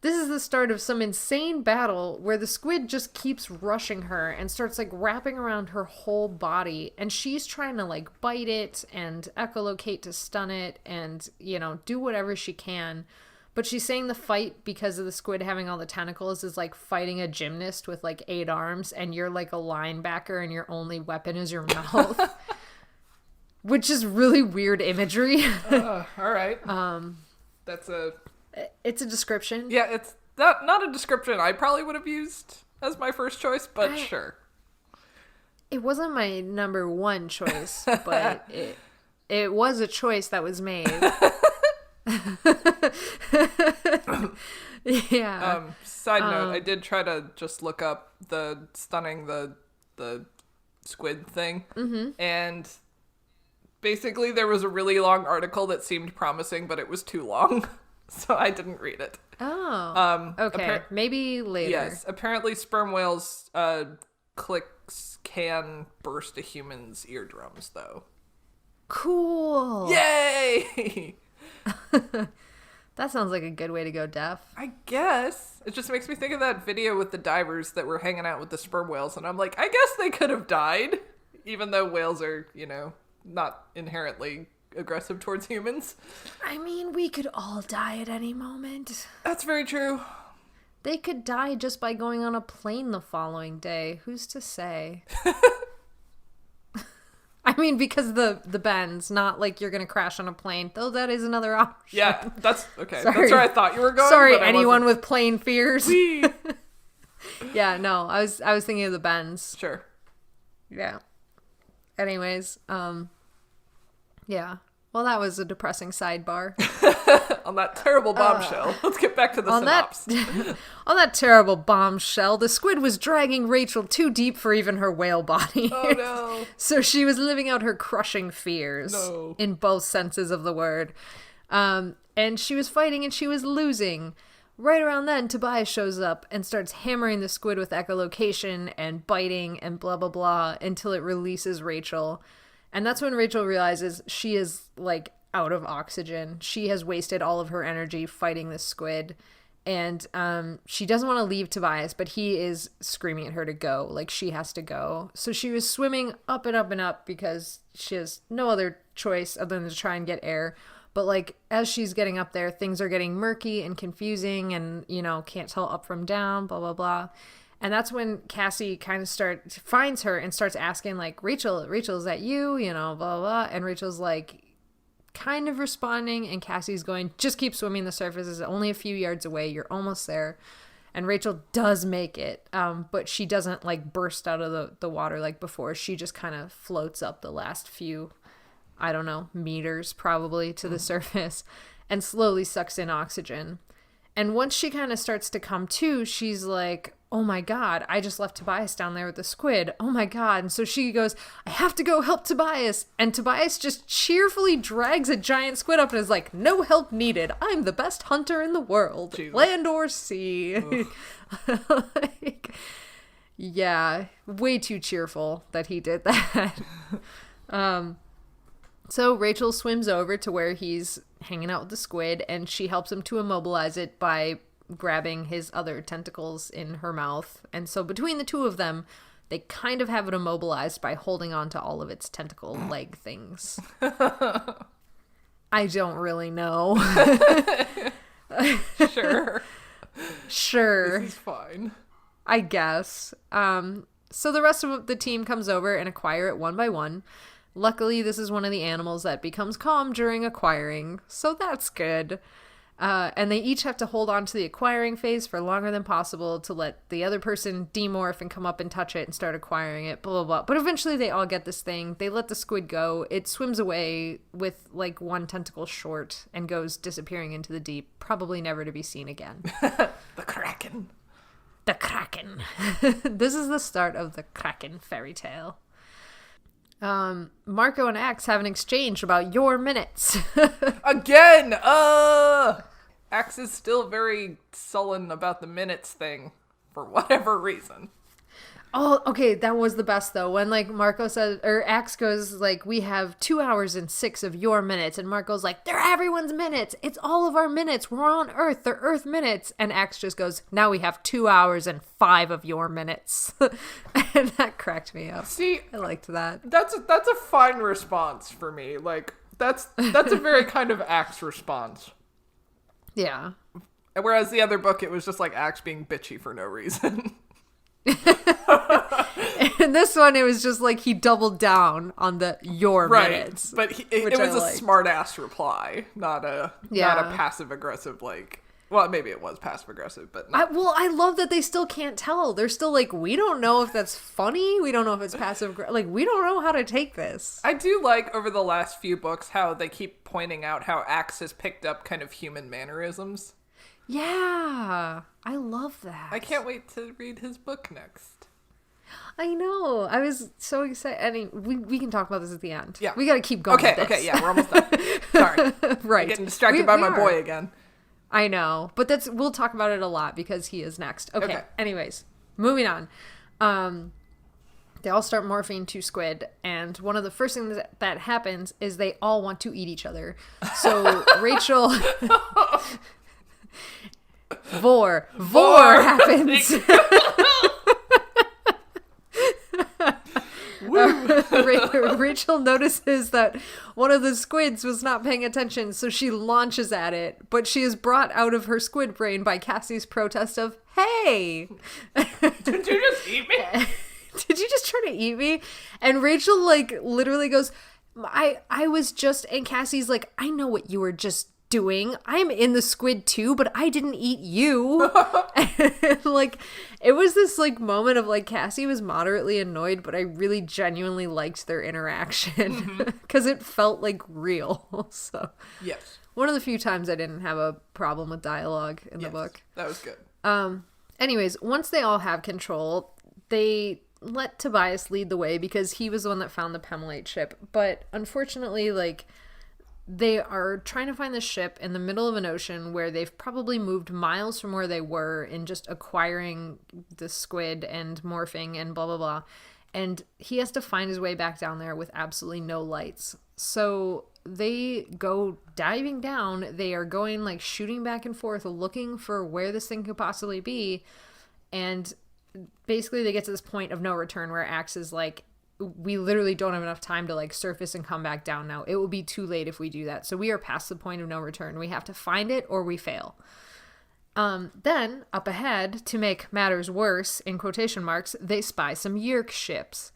This is the start of some insane battle where the squid just keeps rushing her and starts like wrapping around her whole body, and she's trying to like bite it and echolocate to stun it and, you know, do whatever she can. But she's saying the fight, because of the squid having all the tentacles, is like fighting a gymnast with like 8 arms, and you're like a linebacker and your only weapon is your mouth. Which is really weird imagery. All right. It's a description. Yeah, it's not a description I probably would have used as my first choice, but sure. It wasn't my number 1 choice, but it was a choice that was made. Yeah. Side note, I did try to just look up the stunning the squid thing, and basically there was a really long article that seemed promising, but it was too long. So I didn't read it. Oh. Okay. Maybe later. Yes. Apparently sperm whales clicks can burst a human's eardrums, though. Cool. Yay! That sounds like a good way to go deaf. I guess. It just makes me think of that video with the divers that were hanging out with the sperm whales, and I'm like, I guess they could have died, even though whales are, you know, not inherently aggressive towards humans. I mean, we could all die at any moment. That's very true. They could die just by going on a plane the following day. Who's to say? I mean, because the bends, not like you're gonna crash on a plane, though that is another option. Yeah, that's okay. Sorry. That's where I thought you were going. Sorry, but anyone with plane fears. Whee! Yeah, no, I was thinking of the bends. Sure. Yeah. Anyways, yeah. Well, that was a depressing sidebar. On that terrible bombshell. Let's get back to the synopsis. On that terrible bombshell, the squid was dragging Rachel too deep for even her whale body. Oh, no. So she was living out her crushing fears. No. In both senses of the word. And she was fighting and she was losing. Right around then, Tobias shows up and starts hammering the squid with echolocation and biting and blah, blah, blah until it releases Rachel. And that's when Rachel realizes she is, like, out of oxygen. She has wasted all of her energy fighting this squid. And she doesn't want to leave Tobias, but he is screaming at her to go. Like, she has to go. So she was swimming up and up and up because she has no other choice other than to try and get air. But, like, as she's getting up there, things are getting murky and confusing and, you know, can't tell up from down, blah, blah, blah. And that's when Cassie kind of finds her and starts asking, like, Rachel, is that you? You know, blah, blah, blah. And Rachel's like, kind of responding, and Cassie's going, just keep swimming. The surface is only a few yards away. You're almost there. And Rachel does make it, but she doesn't, like, burst out of the water like before. She just kind of floats up the last few, I don't know, meters probably to the surface and slowly sucks in oxygen. And once she kind of starts to come to, she's like, oh my God, I just left Tobias down there with the squid. Oh my God. And so she goes, I have to go help Tobias. And Tobias just cheerfully drags a giant squid up and is like, no help needed. I'm the best hunter in the world, Jesus. Land or sea. Like, yeah, way too cheerful that he did that. So Rachel swims over to where he's hanging out with the squid, and she helps him to immobilize it by grabbing his other tentacles in her mouth. And so between the two of them, they kind of have it immobilized by holding on to all of its tentacle leg things. I don't really know. Sure. This is fine. I guess. So the rest of the team comes over and acquire it one by one. Luckily, this is one of the animals that becomes calm during acquiring, so that's good. And they each have to hold on to the acquiring phase for longer than possible to let the other person demorph and come up and touch it and start acquiring it, blah, blah, blah. But eventually they all get this thing. They let the squid go. It swims away with, like, one tentacle short and goes disappearing into the deep, probably never to be seen again. The Kraken. The Kraken. This is the start of the Kraken fairy tale. Marco and Axe have an exchange about your minutes. Again! Axe is still very sullen about the minutes thing, for whatever reason. Oh, okay, that was the best, though. When, like, Marco says, or Axe goes, like, we have 2 hours and 6 of your minutes. And Marco's like, they're everyone's minutes. It's all of our minutes. We're on Earth. They're Earth minutes. And Axe just goes, now we have 2 hours and 5 of your minutes. And that cracked me up. See, I liked that. That's a fine response for me. Like, that's a very kind of Axe response. Yeah. Whereas the other book, it was just, like, Axe being bitchy for no reason. In this one, it was just like he doubled down on the your minutes. But it was a smart ass reply, not a passive aggressive, like, well, maybe it was passive aggressive, but no. I love that they still can't tell. They're still like, we don't know if that's funny. We don't know if it's passive. Like, we don't know how to take this. I do like over the last few books how they keep pointing out how Axe has picked up kind of human mannerisms. Yeah, I love that. I can't wait to read his book next. I know. I was so excited. I mean, we can talk about this at the end. Yeah. We got to keep going with this. Okay, yeah, we're almost done. Sorry. Right. I'm getting distracted by my boy again. I know. But we'll talk about it a lot because he is next. Okay. Anyways, moving on. They all start morphing to squid, and one of the first things that happens is they all want to eat each other. So Rachel... Vor happens. Rachel notices that one of the squids was not paying attention, so she launches at it, but she is brought out of her squid brain by Cassie's protest of, hey! Did you just eat me? Did you just try to eat me? And Rachel, like, literally goes, I was just, and Cassie's like, I know what you were just doing. I'm in the squid too, but I didn't eat you. And, like, it was this, like, moment of, like, Cassie was moderately annoyed, but I really genuinely liked their interaction because it felt like real. So yes, one of the few times I didn't have a problem with dialogue in the book. That was good. Anyways, once they all have control, they let Tobias lead the way because he was the one that found the Pemalite ship. But unfortunately, like, they are trying to find the ship in the middle of an ocean where they've probably moved miles from where they were in just acquiring the squid and morphing and blah, blah, blah. And he has to find his way back down there with absolutely no lights. So they go diving down. They are going, like, shooting back and forth, looking for where this thing could possibly be. And basically they get to this point of no return where Axe is like, we literally don't have enough time to, like, surface and come back down now. It will be too late if we do that. So we are past the point of no return. We have to find it or we fail. Then, up ahead, to make matters worse, in quotation marks, they spy some Yeerk ships.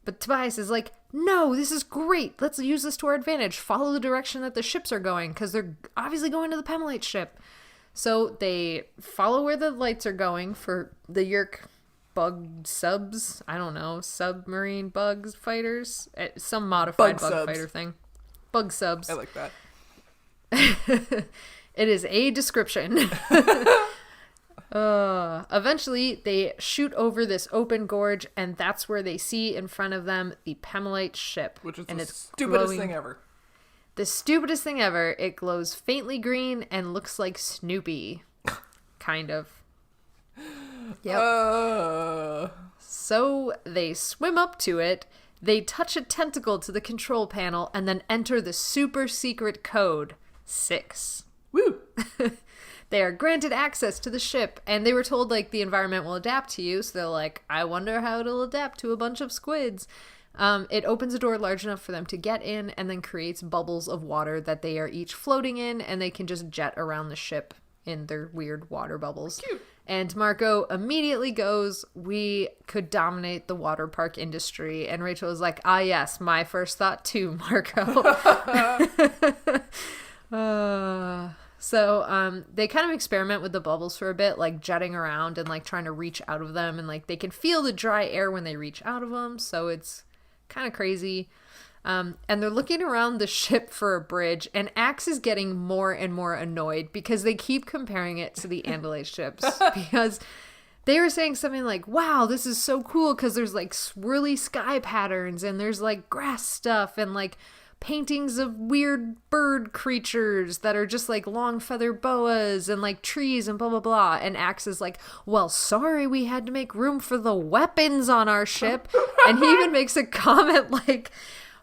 But Tobias is like, no, this is great. Let's use this to our advantage. Follow the direction that the ships are going, because they're obviously going to the Pemalite ship. So they follow where the lights are going for the Yeerk bug subs. I don't know, submarine bugs fighters? Some modified bug fighter thing. Bug subs. I like that. It is a description. Eventually, they shoot over this open gorge, and that's where they see in front of them the Pemalite ship. Which is and the it's stupidest thing ever. The stupidest thing ever. It glows faintly green and looks like Snoopy. Kind of. Yep. So they swim up to it, they touch a tentacle to the control panel, and then enter the super secret code 6. Woo! They are granted access to the ship, and they were told, like, the environment will adapt to you, so they're like, I wonder how it'll adapt to a bunch of squids. It opens a door large enough for them to get in, and then creates bubbles of water that they are each floating in, and they can just jet around the ship in their weird water bubbles. Cute. And Marco immediately goes, we could dominate the water park industry. And Rachel is like, ah, yes, my first thought too, Marco. So they kind of experiment with the bubbles for a bit, like jetting around and like trying to reach out of them. And like they can feel the dry air when they reach out of them. So it's kind of crazy. And they're looking around the ship for a bridge, and Axe is getting more and more annoyed because they keep comparing it to the Andalite ships, because they were saying something like, wow, this is so cool because there's like swirly sky patterns and there's like grass stuff and like paintings of weird bird creatures that are just like long feather boas and like trees and blah blah blah. And Axe is like, well, sorry, we had to make room for the weapons on our ship. And he even makes a comment like,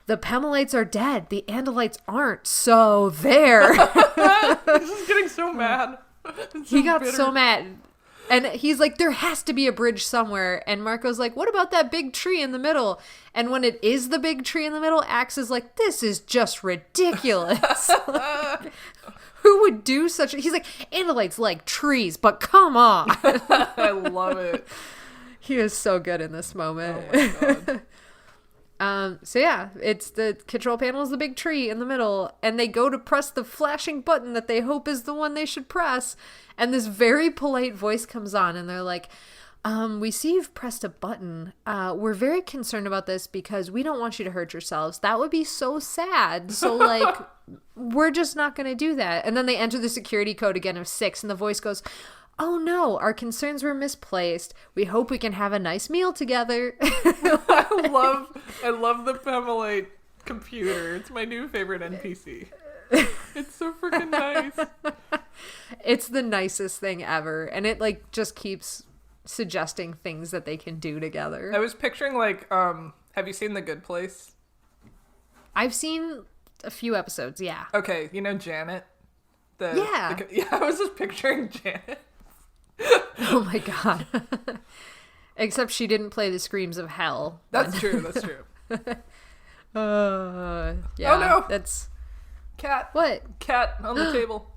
the Pemalites are dead, the Andalites aren't, so there. He's just getting so mad. He got so mad. And he's like, there has to be a bridge somewhere. And Marco's like, what about that big tree in the middle? And when it is the big tree in the middle, Axe is like, this is just ridiculous. Like, who would do such a... He's like, Andalites like trees, but come on. I love it. He is so good in this moment. Oh my god. So yeah, it's the control panel is the big tree in the middle, and they go to press the flashing button that they hope is the one they should press, and this very polite voice comes on, and they're like, we see you've pressed a button. We're very concerned about this because we don't want you to hurt yourselves. That would be so sad. So like, we're just not going to do that. And then they enter the security code again of 6, and the voice goes, oh no, our concerns were misplaced. We hope we can have a nice meal together. I love the Pemalite computer. It's my new favorite NPC. It's so freaking nice. It's the nicest thing ever. And it like just keeps suggesting things that they can do together. I was picturing like, have you seen The Good Place? I've seen a few episodes, yeah. Okay, you know Janet? Yeah. I was just picturing Janet. Oh my god. Except she didn't play the screams of hell. That's true. Yeah. Oh no. That's... Cat. What? Cat on the table.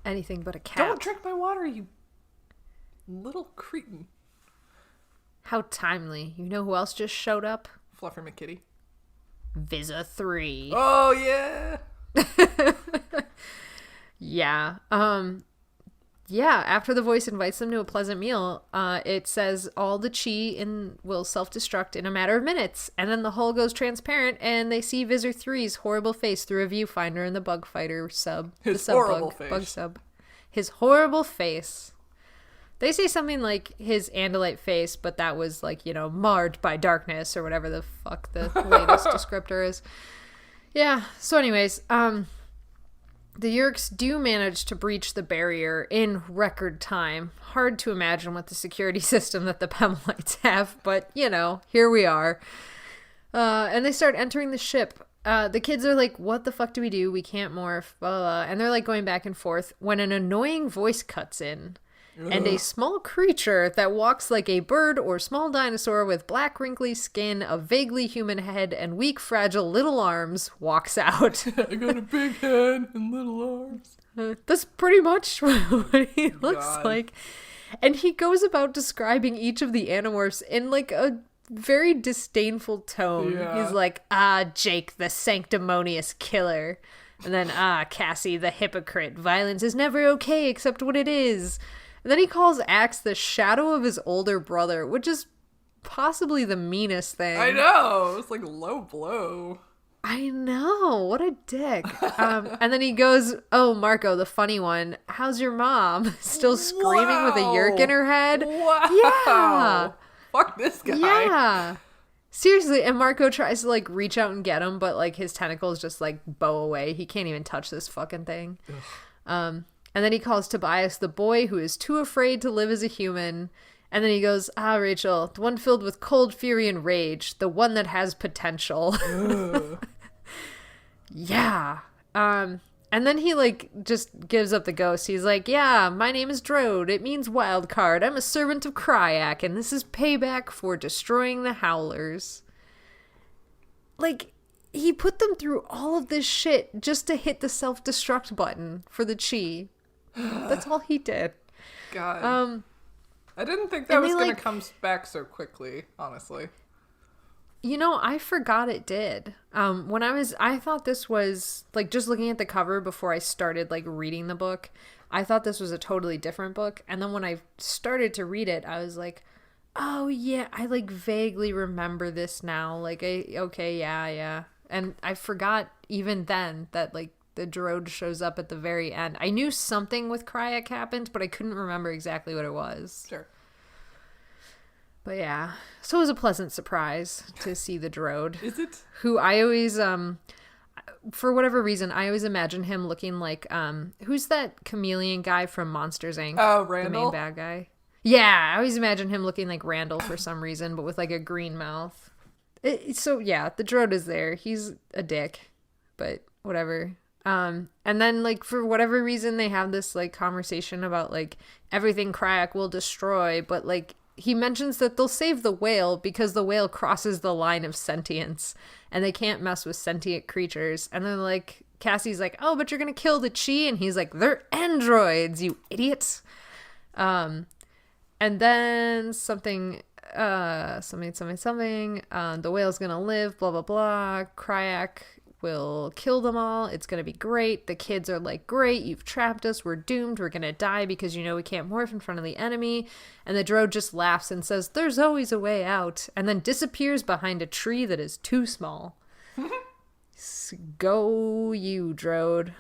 Anything but a cat. Don't drink my water, you little cretin. How timely. You know who else just showed up? Fluffer McKitty. Visa 3. Oh yeah. Yeah. Yeah, after the voice invites them to a pleasant meal, it says all the chi will self-destruct in a matter of minutes. And then the hull goes transparent, and they see Visor 3's horrible face through a viewfinder in the bug fighter sub. His the horrible sub face. Bug sub. His horrible face. They say something like his Andalite face, but that was like, marred by darkness or whatever the fuck the latest descriptor is. Yeah, so anyways, the Yeerks do manage to breach the barrier in record time. Hard to imagine with the security system that the Pemalites have, but, here we are. And they start entering the ship. The kids are like, what the fuck do we do? We can't morph, blah, blah, blah. And they're like going back and forth when an annoying voice cuts in. and a small creature that walks like a bird or small dinosaur with black wrinkly skin, a vaguely human head, and weak, fragile little arms walks out. I got a big head and little arms. That's pretty much what he looks God. like. And he goes about describing each of the Animorphs in like a very disdainful tone. Yeah. He's like, Jake, the sanctimonious killer. And then, Cassie, the hypocrite. Violence is never okay except when it is. And then he calls Axe the shadow of his older brother, which is possibly the meanest thing. I know. It's like low blow. I know. What a dick. And then he goes, oh, Marco, the funny one. How's your mom? Still screaming with a yerk in her head? Wow. Yeah. Fuck this guy. Yeah. Seriously. And Marco tries to like reach out and get him, but like his tentacles just like bow away. He can't even touch this fucking thing. And then he calls Tobias the boy who is too afraid to live as a human. And then he goes, Rachel, the one filled with cold fury and rage, the one that has potential. Yeah. And then he like just gives up the ghost. He's like, yeah, my name is Droad. It means wild card. I'm a servant of Cryak, and this is payback for destroying the Howlers. Like, he put them through all of this shit just to hit the self-destruct button for the chi. That's all he did. God. I didn't think that was they, going like, to come back so quickly, honestly. You know, I forgot it did. I thought this was, like, just looking at the cover before I started, like, reading the book, I thought this was a totally different book. And then when I started to read it, I was like, oh, yeah, I, like, vaguely remember this now. Like, okay, yeah. And I forgot even then that, like, the Droad shows up at the very end. I knew something with Cryak happened, but I couldn't remember exactly what it was. Sure. But yeah, so it was a pleasant surprise to see the Droad. Is it? Who I always, for whatever reason, I always imagine him looking like, who's that chameleon guy from Monsters, Inc.? Oh, Randall? The main bad guy. Yeah, I always imagine him looking like Randall for some reason, but with like a green mouth. So yeah, the Droad is there. He's a dick, but whatever. And then like for whatever reason they have this like conversation about like everything Cryak will destroy, but like he mentions that they'll save the whale because the whale crosses the line of sentience and they can't mess with sentient creatures. And then like Cassie's like, oh, but you're gonna kill the chi, and he's like, they're androids, you idiots. And then something, the whale's gonna live, blah blah blah. Cryak will kill them all. It's gonna be great. The kids are like, great, you've trapped us, we're doomed, we're gonna die because you know we can't morph in front of the enemy. And the Droad just laughs and says, there's always a way out, and then disappears behind a tree that is too small. Go you, Droad.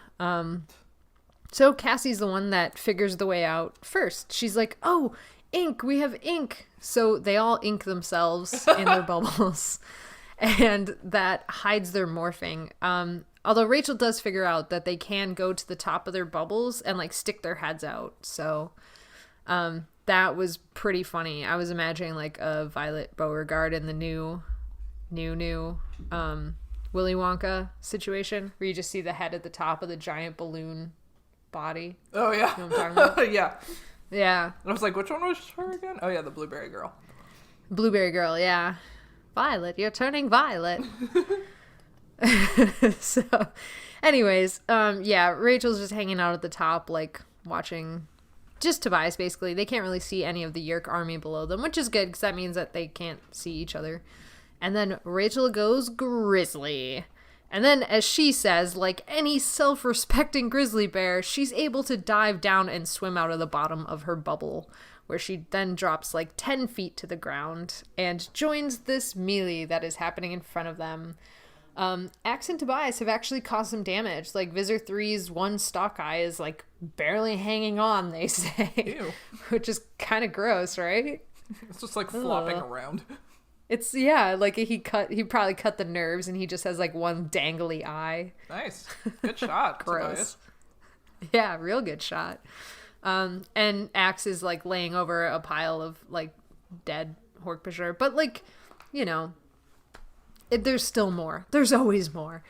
So Cassie's the one that figures the way out first. She's like, oh, ink, we have ink. So they all ink themselves in their bubbles. And that hides their morphing. Although Rachel does figure out that they can go to the top of their bubbles and like stick their heads out. So that was pretty funny. I was imagining like a Violet Beauregard in the new Willy Wonka situation where you just see the head at the top of the giant balloon body. Oh, yeah. You know what I'm talking about? Yeah. Yeah. And I was like, which one was her again? Oh, yeah, the Blueberry Girl. Blueberry Girl, yeah. Violet, you're turning violet. So, anyways, yeah, Rachel's just hanging out at the top, like, watching just Tobias, basically. They can't really see any of the Yerk army below them, which is good, because that means that they can't see each other. And then Rachel goes grizzly. And then, as she says, like any self-respecting grizzly bear, she's able to dive down and swim out of the bottom of her bubble, where she then drops like 10 feet to the ground and joins this melee that is happening in front of them. Axe and Tobias have actually caused some damage. Like Visor 3's one stalk eye is like barely hanging on, they say. Ew. Which is kind of gross, right? It's just like flopping around. It's, yeah, like he probably cut the nerves and he just has like one dangly eye. Nice. Good shot, Gross. Tobias. Yeah, real good shot. And Axe is like laying over a pile of like dead hork-bajir. But like, you know, there's still more. There's always more.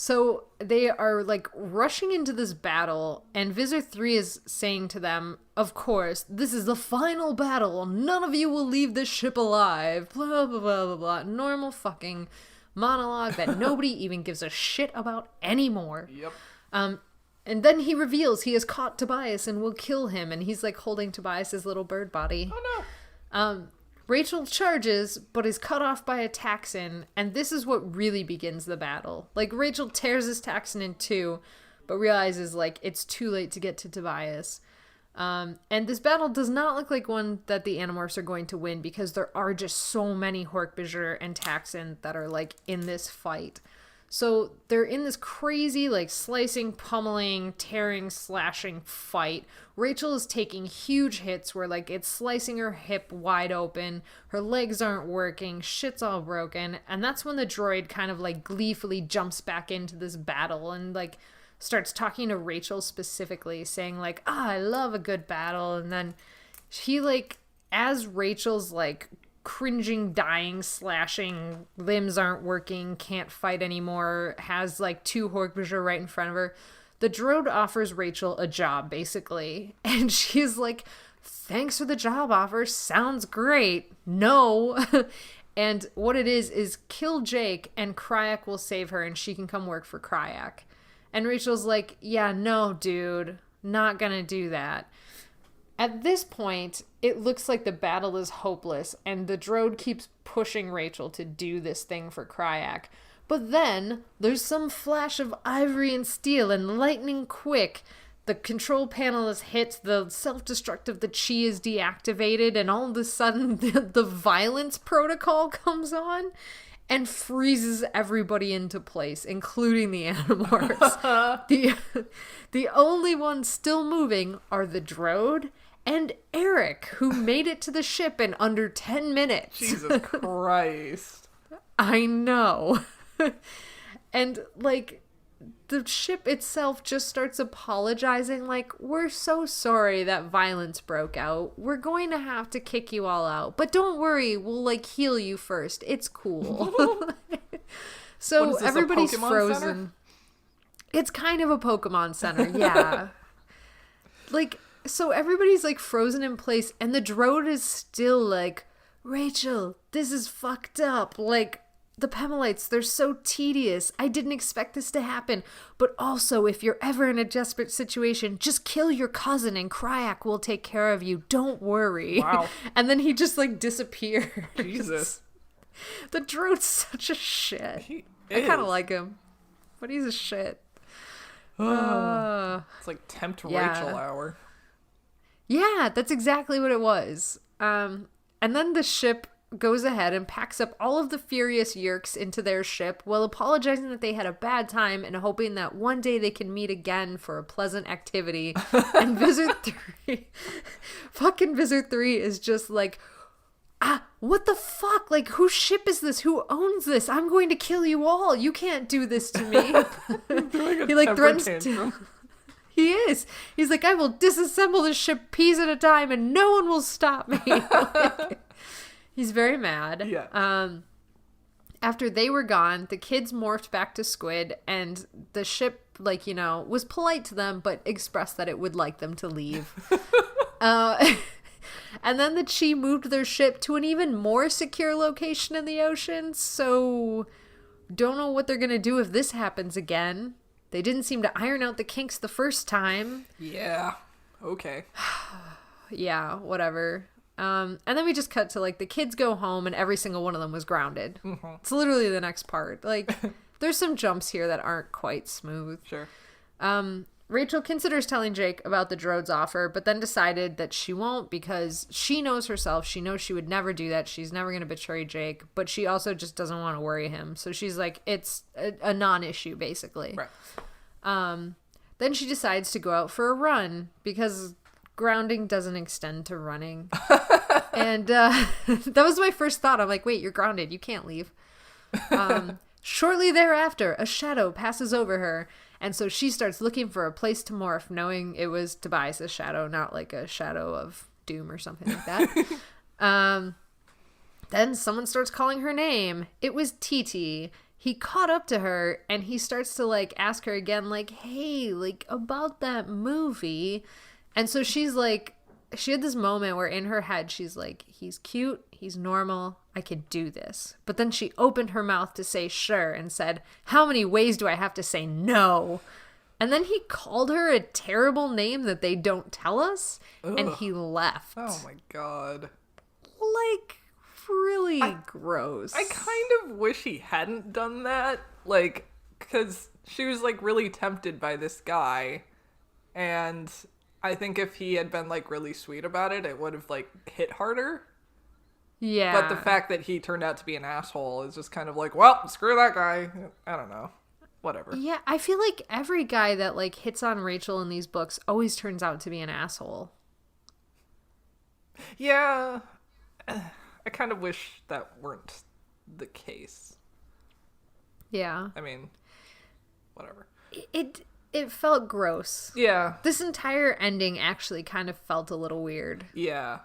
So they are like rushing into this battle, and Visitor 3 is saying to them, of course, this is the final battle. None of you will leave this ship alive. Blah, blah, blah, blah, blah. Normal fucking monologue that nobody even gives a shit about anymore. Yep. And then he reveals he has caught Tobias and will kill him, and he's like holding Tobias's little bird body. Oh no. Rachel charges, but is cut off by a Taxxon, and this is what really begins the battle. Like, Rachel tears this Taxxon in two, but realizes, like, it's too late to get to Tobias. And this battle does not look like one that the Animorphs are going to win, because there are just so many hork-bajir and Taxxon that are, like, in this fight. So they're in this crazy, like, slicing, pummeling, tearing, slashing fight. Rachel is taking huge hits where, like, it's slicing her hip wide open. Her legs aren't working. Shit's all broken. And that's when the droid kind of, like, gleefully jumps back into this battle and, like, starts talking to Rachel specifically, saying, like, I love a good battle. And then he, like, as Rachel's, like, cringing, dying, slashing, limbs aren't working, can't fight anymore, has like two hork-bajir right in front of her, the droid offers Rachel a job, basically. And she's like, thanks for the job offer, sounds great. No. And what it is kill Jake and Kryak will save her and she can come work for Kryak. And Rachel's like, yeah, no, dude, not gonna do that. At this point, it looks like the battle is hopeless, and the droid keeps pushing Rachel to do this thing for Kryak. But then, there's some flash of ivory and steel, and lightning quick, the control panel is hit, the self-destruct of the chi is deactivated, and all of a sudden, the violence protocol comes on, and freezes everybody into place, including the Animorphs. The only ones still moving are the droid and Eric, who made it to the ship in under 10 minutes. Jesus Christ. I know. And, like, the ship itself just starts apologizing, like, we're so sorry that violence broke out. We're going to have to kick you all out. But don't worry, we'll, like, heal you first. It's cool. So everybody's frozen. Center? It's kind of a Pokemon Center, yeah. Like, so everybody's, like, frozen in place, and the droid is still like, Rachel, this is fucked up. Like, the Pemalites, they're so tedious. I didn't expect this to happen. But also, if you're ever in a desperate situation, just kill your cousin and Kryak will take care of you. Don't worry. Wow. And then he just, like, disappears. Jesus. The droid's such a shit. I kind of like him. But he's a shit. It's like tempt Rachel hour. Yeah, that's exactly what it was. And then the ship goes ahead and packs up all of the furious Yeerks into their ship while apologizing that they had a bad time and hoping that one day they can meet again for a pleasant activity. And Visitor 3, fucking Visitor 3 is just like, what the fuck? Like, whose ship is this? Who owns this? I'm going to kill you all. You can't do this to me. He like threatens to... He is. He's like, I will disassemble this ship piece at a time and no one will stop me. He's very mad. Yeah. After they were gone, the kids morphed back to Squid and the ship, like, you know, was polite to them but expressed that it would like them to leave. And then the Chi moved their ship to an even more secure location in the ocean, so don't know what they're going to do if this happens again. They didn't seem to iron out the kinks the first time. Yeah. Okay. Yeah, whatever. And then we just cut to, like, the kids go home and every single one of them was grounded. Mm-hmm. It's literally the next part. Like, there's some jumps here that aren't quite smooth. Sure. Rachel considers telling Jake about the droid's offer, but then decided that she won't because she knows herself. She knows she would never do that. She's never going to betray Jake, but she also just doesn't want to worry him. So she's like, it's a non-issue, basically. Right. Then she decides to go out for a run because grounding doesn't extend to running. And that was my first thought. I'm like, wait, you're grounded. You can't leave. Shortly thereafter, a shadow passes over her. And so she starts looking for a place to morph, knowing it was Tobias' shadow, not like a shadow of doom or something like that. Then someone starts calling her name. It was TT. he caught up to her and he starts to like ask her again, like, hey, like about that movie. And so she's like, she had this moment where in her head she's like, he's cute, he's normal, I could do this. But then she opened her mouth to say sure and said, how many ways do I have to say no? And then he called her a terrible name that they don't tell us. Ugh. And he left. Oh my God. Like, really gross. I kind of wish he hadn't done that. Like, because she was like really tempted by this guy. And I think if he had been like really sweet about it, it would have like hit harder. Yeah. But the fact that he turned out to be an asshole is just kind of like, well, screw that guy. I don't know. Whatever. Yeah, I feel like every guy that like hits on Rachel in these books always turns out to be an asshole. Yeah. I kind of wish that weren't the case. Yeah. I mean, whatever. It felt gross. Yeah. This entire ending actually kind of felt a little weird. Yeah.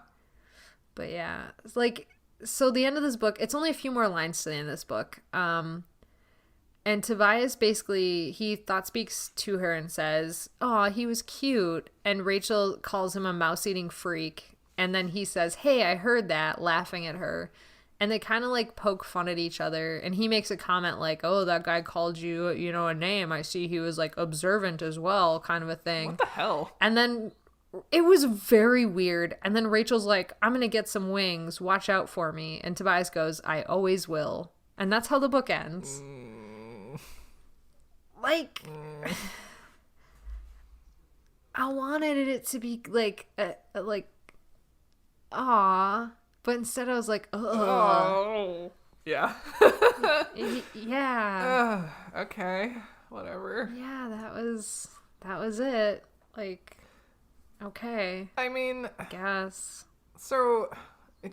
But yeah, it's like, so the end of this book, it's only a few more lines to the end of this book. And Tobias basically, he thought speaks to her and says, oh, he was cute. And Rachel calls him a mouse-eating freak. And then he says, hey, I heard that, laughing at her. And they kind of like poke fun at each other. And he makes a comment like, oh, that guy called you, you know, a name. I see he was like observant as well, kind of a thing. What the hell? And then it was very weird. And then Rachel's like, I'm going to get some wings. Watch out for me. And Tobias goes, I always will. And that's how the book ends. Like, I wanted it to be like, aw, but instead I was like, ugh. Oh, yeah. Yeah. Okay, whatever. Yeah, that was it. Like, okay. I mean, I guess. So,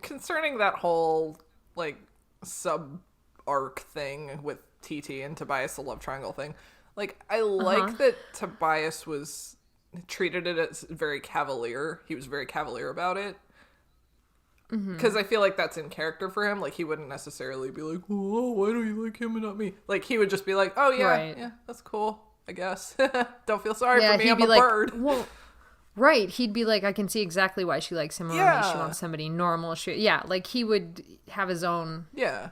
concerning that whole, like, sub-arc thing with TT and Tobias, the love triangle thing, like, I like that Tobias was treated it as very cavalier. He was very cavalier about it. Because I feel like that's in character for him. Like, he wouldn't necessarily be like, oh, why do you like him and not me? Like, he would just be like, oh, yeah, right. Yeah, that's cool, I guess. Don't feel sorry for me, he'd I'm be a like, bird. Well, right, he'd be like, I can see exactly why she likes him over me. She wants somebody normal. Like, he would have his own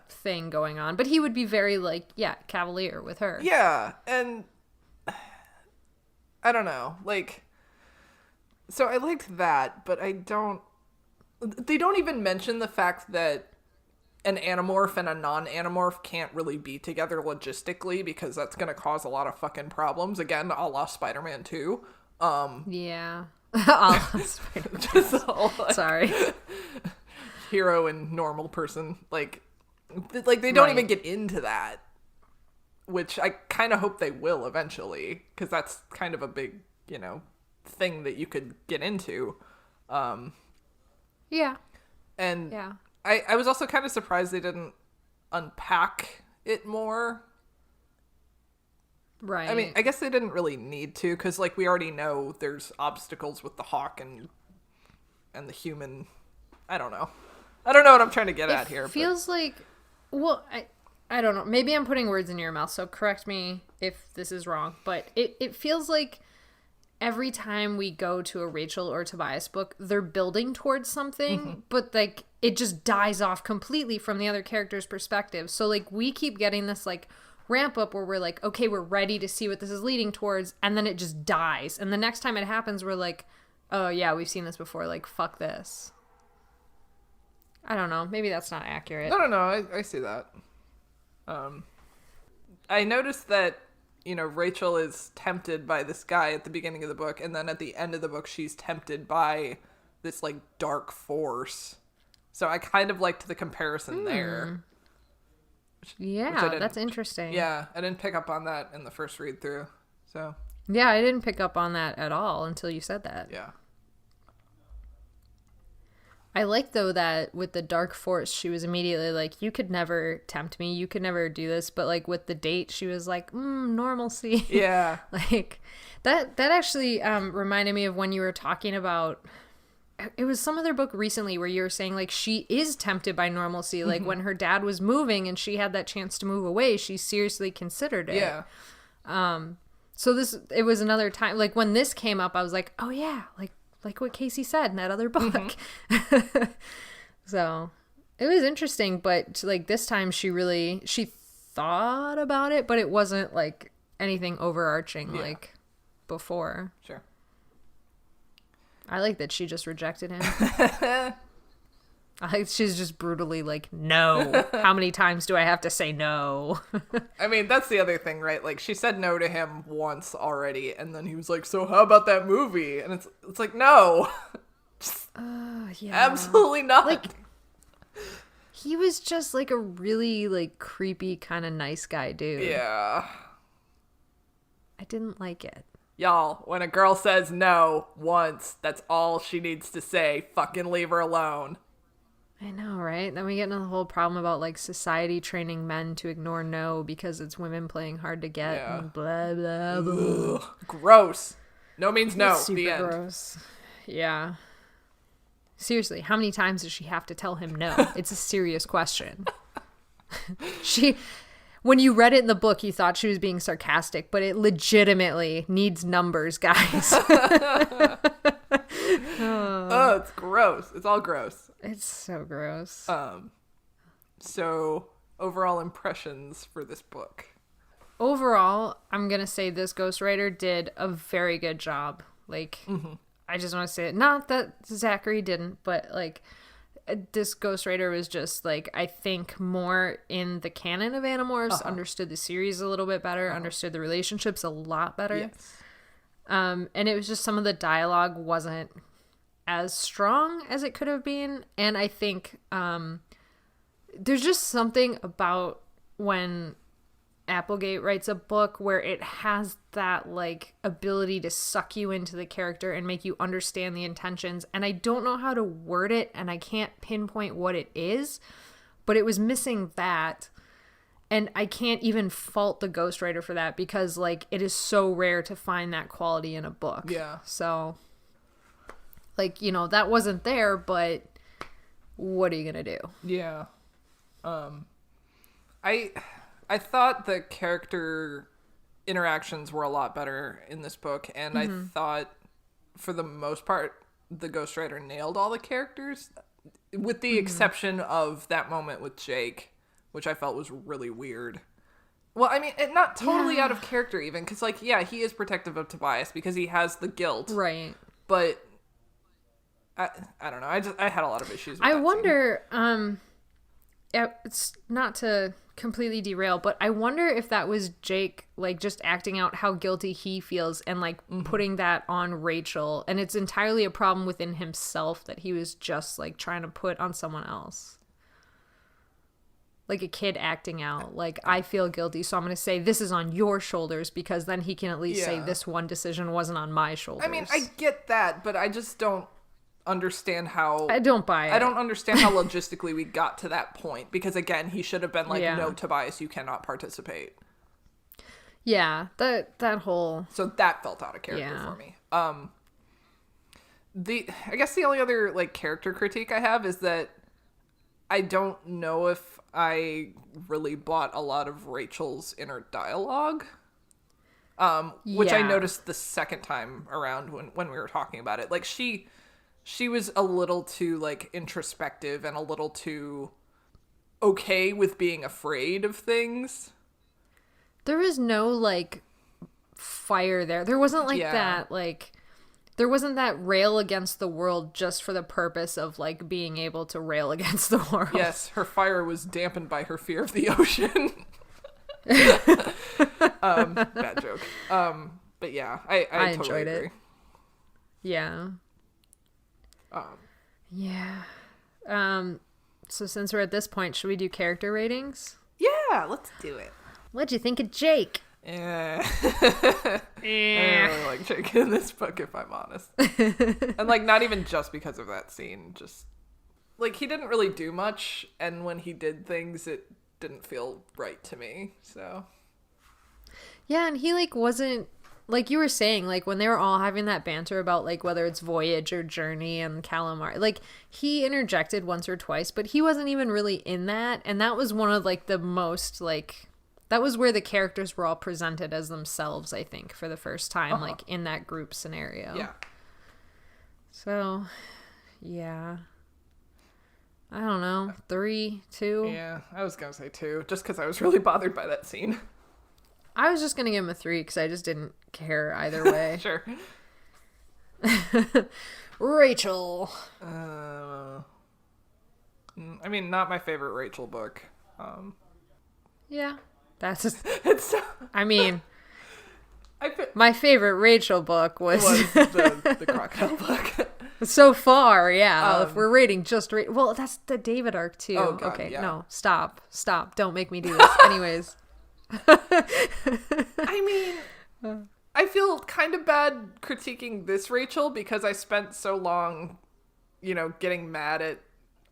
thing going on. But he would be very, like, cavalier with her. Yeah, and I don't know. Like, so I liked that, but they don't even mention the fact that an animorph and a non-animorph can't really be together logistically, because that's going to cause a lot of fucking problems. Again, a la Spider-Man 2. Yeah. Spider-Man. Sorry. Hero and normal person. Like they don't even get into that. Which I kind of hope they will eventually. Because that's kind of a big, thing that you could get into. Yeah. And I was also kind of surprised they didn't unpack it more. Right. I mean, I guess they didn't really need to, because, like, we already know there's obstacles with the hawk and the human. I don't know. I don't know what I'm trying to get at here. It feels like, well, I don't know. Maybe I'm putting words in your mouth, so correct me if this is wrong. But it feels like every time we go to a Rachel or Tobias book, they're building towards something, but, like, it just dies off completely from the other character's perspective. So, like, we keep getting this, like, ramp up where we're like, okay, we're ready to see what this is leading towards, and then it just dies. And the next time it happens, we're like, oh, yeah, we've seen this before. Like, fuck this. I don't know. Maybe that's not accurate. No. I see that. I noticed that, Rachel is tempted by this guy at the beginning of the book, and then at the end of the book, she's tempted by this, like, dark force. So I kind of liked the comparison there. Yeah, that's interesting. Yeah, I didn't pick up on that in the first read through. So yeah, I didn't pick up on that at all until you said that. Yeah. I like, though, that with the dark force, she was immediately like, you could never tempt me. You could never do this. But, like, with the date, she was like, normalcy. Yeah. Like, that actually reminded me of when you were talking about, it was some other book recently where you were saying like she is tempted by normalcy. Like when her dad was moving and she had that chance to move away, she seriously considered it. Yeah. So it was another time, like when this came up, I was like, oh yeah, like what Kaycie said in that other book. So it was interesting, but like this time she thought about it, but it wasn't like anything overarching like before. Sure. I like that she just rejected him. She's just brutally like, no. How many times do I have to say no? I mean, that's the other thing, right? Like, she said no to him once already, and then he was like, so how about that movie? And it's like, no. Yeah. Absolutely not. Like, he was just like a really like creepy kind of nice guy dude. Yeah. I didn't like it. Y'all, when a girl says no once, that's all she needs to say. Fucking leave her alone. I know, right? Then we get into the whole problem about like society training men to ignore no because it's women playing hard to get and blah blah blah. Ugh, gross. No means no. It's super the end. gross. Yeah. Seriously, how many times does she have to tell him no? It's a serious question. When you read it in the book, you thought she was being sarcastic, but it legitimately needs numbers, guys. Oh, it's gross. It's all gross. It's so gross. So, overall impressions for this book. Overall, I'm going to say this ghostwriter did a very good job. Like, I just want to say it. Not that Zachary didn't, but like, this ghostwriter was just like, I think more in the canon of Animorphs, understood the series a little bit better, understood the relationships a lot better. Yes. And it was just some of the dialogue wasn't as strong as it could have been. And I think there's just something about when Applegate writes a book where it has that like ability to suck you into the character and make you understand the intentions. And I don't know how to word it and I can't pinpoint what it is, but it was missing that. And I can't even fault the ghostwriter for that because like it is so rare to find that quality in a book. Yeah. So like, you know, that wasn't there, but what are you going to do? Yeah. I thought the character interactions were a lot better in this book, and I thought, for the most part, the ghostwriter nailed all the characters, with the exception of that moment with Jake, which I felt was really weird. Well, I mean, not totally out of character even, because, like, yeah, he is protective of Tobias because he has the guilt. Right. But, I don't know, I had a lot of issues with I that wonder, it's not to completely derail, but I wonder if that was Jake like just acting out how guilty he feels and like putting that on Rachel, and it's entirely a problem within himself that he was just like trying to put on someone else, like a kid acting out like, I feel guilty, so I'm going to say this is on your shoulders, because then he can at least say this one decision wasn't on my shoulders. I mean, I get that, but I just don't understand how I don't buy it. I don't understand how logistically we got to that point, because again, he should have been like, no, Tobias, you cannot participate. Yeah, that whole, so that felt out of character for me. I guess the only other like character critique I have is that I don't know if I really bought a lot of Rachel's inner dialogue. Which I noticed the second time around when we were talking about it. Like she was a little too, like, introspective and a little too okay with being afraid of things. There was no, like, fire there. There wasn't, like, that, like, there wasn't that rail against the world just for the purpose of, like, being able to rail against the world. Yes, her fire was dampened by her fear of the ocean. Bad joke. But yeah, I totally enjoyed agree. it. Yeah. So since we're at this point, should we do character ratings? Yeah, let's do it. What'd you think of Jake? I don't really like Jake in this book, if I'm honest. And like, not even just because of that scene, just like, he didn't really do much, and when he did things, it didn't feel right to me, so. Yeah, and he like wasn't like you were saying, like when they were all having that banter about like whether it's Voyage or Journey and Calamari, like he interjected once or twice, but he wasn't even really in that. And that was one of like the most like, that was where the characters were all presented as themselves, I think, for the first time, like in that group scenario. Yeah. So, yeah. I don't know. 3, 2. Yeah, I was gonna say 2, just because I was really bothered by that scene. I was just gonna give him a 3 because I just didn't care either way. Sure. Rachel. I mean, not my favorite Rachel book. Yeah, that's just, It's I mean, my favorite Rachel book was the crocodile book. so far, yeah. If we're rating just well, that's the David arc too. Oh, God, okay, yeah. no, stop, don't make me do this. Anyways, I mean, I feel kind of bad critiquing this Rachel because I spent so long, getting mad at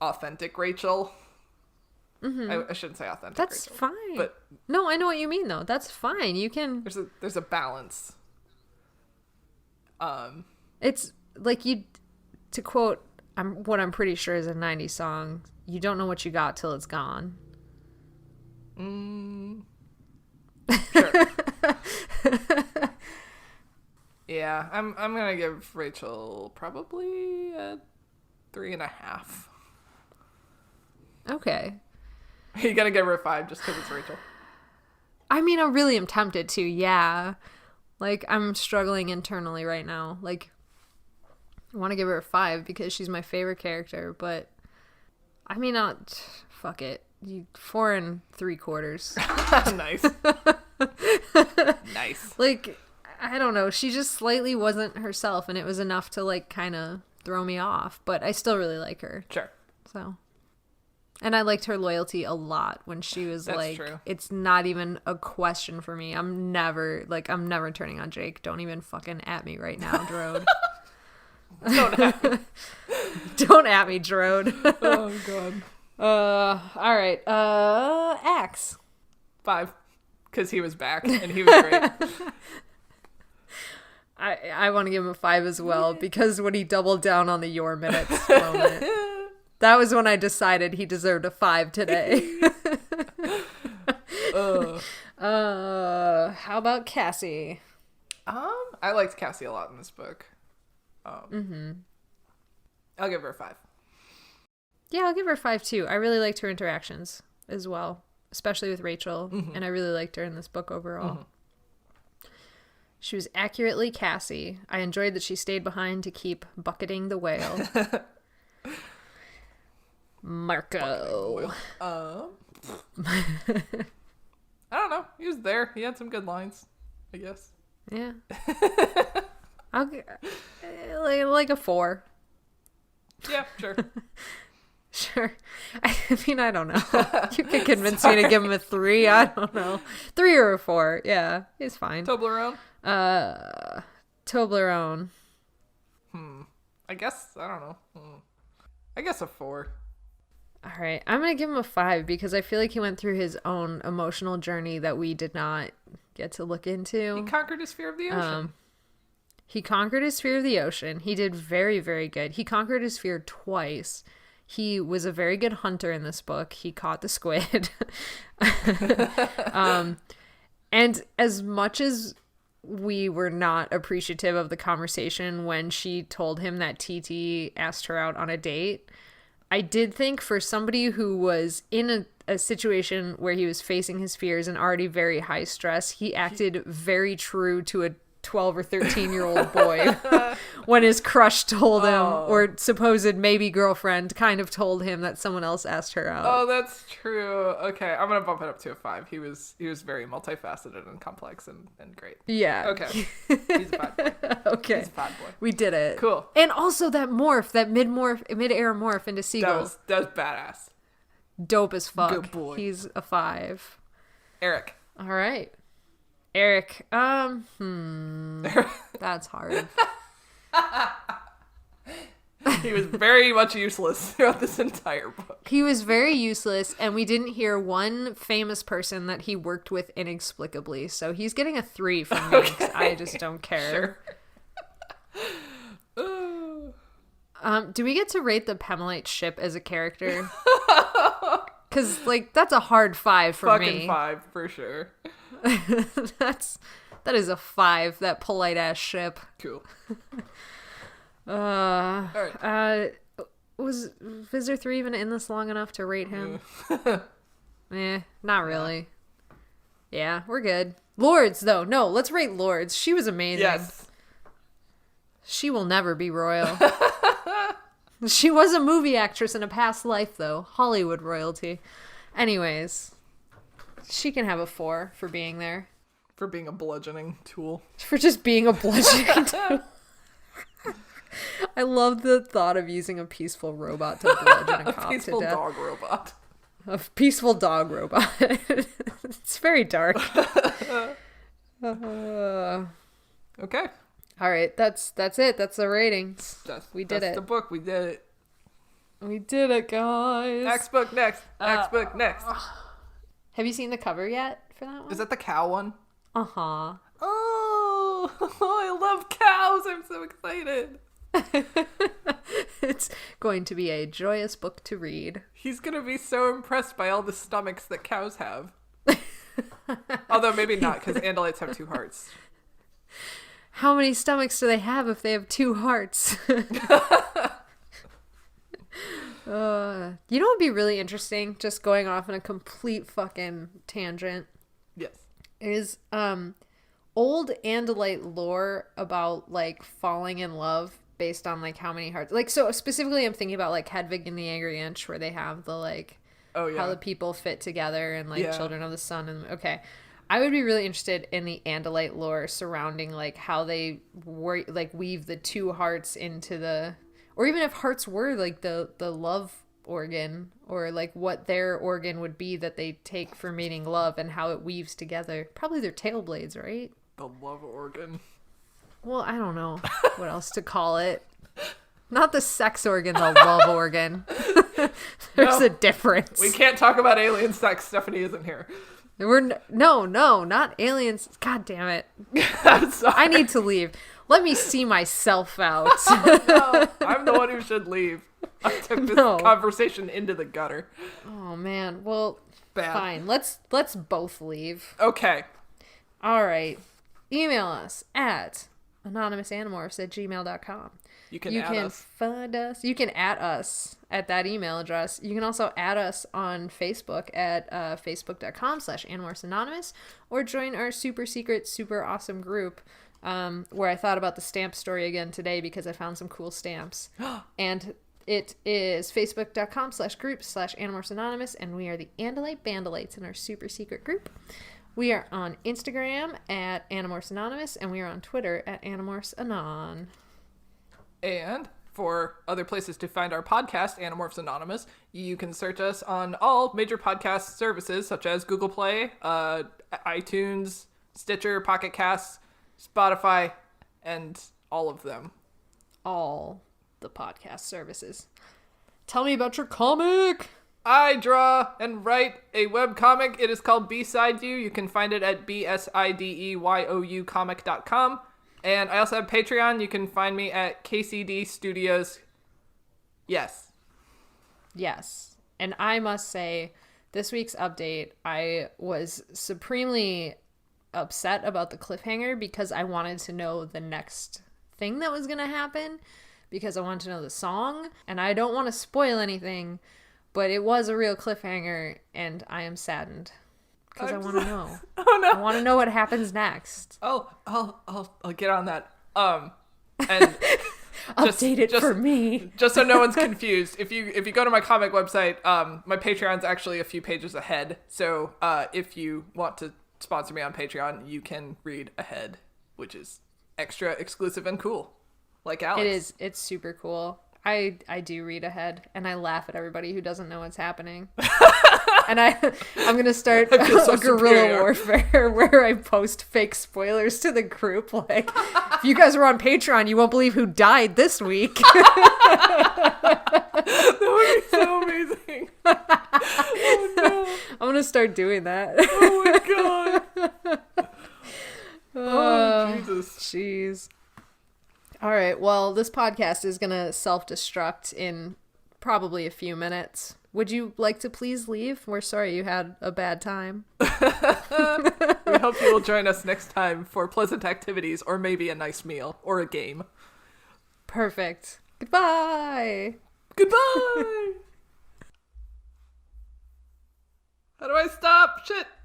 authentic Rachel. I shouldn't say authentic that's Rachel. fine. But no, I know what you mean though. That's fine. You can. there's a balance. It's like to quote what I'm pretty sure is a 90s song, you don't know what you got till it's gone. Sure. Yeah, I'm gonna give Rachel probably a 3.5. Okay. Are you gonna give her a 5 just because it's Rachel? I mean, I really am tempted to, yeah. Like, I'm struggling internally right now. Like, I want to give her a 5 because she's my favorite character, but I mean, fuck it. 4 3/4. Nice. Nice. Like, I don't know. She just slightly wasn't herself, and it was enough to, like, kind of throw me off. But I still really like her. Sure. So. And I liked her loyalty a lot when she was That's like, true. It's not even a question for me. I'm never turning on Jake. Don't even fucking at me right now, Droad. Don't at me. Don't at me, Droad. Oh, God. All right. Axe. 5. Because he was back, and he was great. I want to give him a 5 as well, because when he doubled down on the your minutes moment, that was when I decided he deserved a 5 today. How about Cassie? I liked Cassie a lot in this book. I'll give her a 5. Yeah, I'll give her a 5 too. I really liked her interactions as well, especially with Rachel, and I really liked her in this book overall. She was accurately Cassie. I enjoyed that she stayed behind to keep bucketing the whale. Marco. I don't know. He was there. He had some good lines, I guess. Yeah. I'll like a 4. Yeah, sure. Sure. I mean, I don't know. You can convince me to give him a 3. I don't know. 3 or a 4. Yeah, he's fine. Toblerone? Toblerone. I guess, I don't know. I guess a 4. All right. I'm going to give him a 5 because I feel like he went through his own emotional journey that we did not get to look into. He conquered his fear of the ocean. He conquered his fear of the ocean. He did very, very good. He conquered his fear twice. He was a very good hunter in this book. He caught the squid. And as much as we were not appreciative of the conversation when she told him that TT asked her out on a date, I did think for somebody who was in a situation where he was facing his fears and already very high stress, he acted very true to a 12 or 13-year-old boy when his crush told him, or supposed maybe girlfriend kind of told him that someone else asked her out. Oh, that's true. Okay, I'm gonna bump it up to a 5. He was very multifaceted and complex and great. Yeah. Okay. He's a bad boy. Okay. He's a bad boy. We did it. Cool. And also that mid-air morph into seagull. That was badass. Dope as fuck. Good boy. He's a 5. Eric. All right. Eric. That's hard. He was very much useless throughout this entire book. He was very useless, and we didn't hear one famous person that he worked with inexplicably. So he's getting a 3 from me. 'Cause I just don't care. Sure. Do we get to rate the Pemalite ship as a character? Because, like, that's a hard 5 for me. Fucking 5, for sure. That is a 5, that polite-ass ship. Cool. Alright. Was Visitor 3 even in this long enough to rate him? Not really. Yeah, we're good. Lords, though. No, let's rate Lords. She was amazing. Yes. She will never be royal. She was a movie actress in a past life, though. Hollywood royalty. Anyways, she can have a 4 for being there. For being a bludgeoning tool. For just being a bludgeoning tool. I love the thought of using a peaceful robot to bludgeon a cop to death. A peaceful dog robot. A peaceful dog robot. It's very dark. Okay. All right, that's it. That's the ratings. We did it. That's the book. We did it. We did it, guys. Next book next. Next book next. Have you seen the cover yet for that one? Is that the cow one? Uh-huh. Oh, I love cows. I'm so excited. It's going to be a joyous book to read. He's going to be so impressed by all the stomachs that cows have. Although maybe not, because Andalites have 2 hearts. How many stomachs do they have if they have 2 hearts? You know what would be really interesting, just going off on a complete fucking tangent? Yes. Is old Andalite lore about, like, falling in love based on, like, how many hearts. Like, so specifically I'm thinking about, like, Hedwig and the Angry Inch, where they have the, like, oh, yeah, how the people fit together and, like, yeah, Children of the Sun. And okay, I would be really interested in the Andalite lore surrounding, like, how they weave the 2 hearts into the, or even if hearts were, like, the love organ, or, like, what their organ would be that they take for mating love and how it weaves together. Probably their tail blades, right? The love organ. Well, I don't know what else to call it. Not the sex organ, the love organ. There's a difference. We can't talk about alien sex. Stephanie isn't here. No, not aliens. God damn it. I'm sorry. I need to leave. Let me see myself out. No, I'm the one who should leave. I took this conversation into the gutter. Oh man. Well, Bad. Fine. Let's both leave. Okay. All right. Email us at anonymousanimorphs@gmail.com. You can find us. You can at us at that email address. You can also add us on Facebook at facebook.com/animorphsanonymous, or join our super secret, super awesome group, where I thought about the stamp story again today because I found some cool stamps. And it is facebook.com/group/animorphsanonymous, and we are the Andalite Bandalites in our super secret group. We are on Instagram at Animorphs Anonymous, and we are on Twitter at Animorphs Anon. And for other places to find our podcast, Animorphs Anonymous, you can search us on all major podcast services such as GooglePlay, iTunes, Stitcher, Pocketcasts, Spotify, and all of them. All the podcast services. Tell me about your comic! I draw and write a webcomic. It is called B-Side You. You can find it at bsideyoucomic.com. And I also have Patreon. You can find me at Kaycie D Studios. Yes. Yes. And I must say, this week's update, I was supremely upset about the cliffhanger because I wanted to know the next thing that was going to happen, because I wanted to know the song. And I don't want to spoil anything, but it was a real cliffhanger, and I am saddened. Because I want to know. Oh no! I want to know what happens next. I'll get on that. And update it for me. Just so no one's confused. If you go to my comic website, my Patreon's actually a few pages ahead. So if you want to sponsor me on Patreon, you can read ahead, which is extra exclusive and cool. Like Alex. It is. It's super cool. I do read ahead, and I laugh at everybody who doesn't know what's happening. And I'm gonna start I feel so a guerrilla superior. warfare where I post fake spoilers to the group. Like, if you guys were on Patreon, you won't believe who died this week. That would be so amazing. Oh no. I'm gonna start doing that. Oh my god. Oh Jesus. Jeez. All right. Well, this podcast is gonna self-destruct in probably a few minutes. Would you like to please leave? We're sorry you had a bad time. We hope you will join us next time for pleasant activities or maybe a nice meal or a game. Perfect. Goodbye. Goodbye. How do I stop? Shit.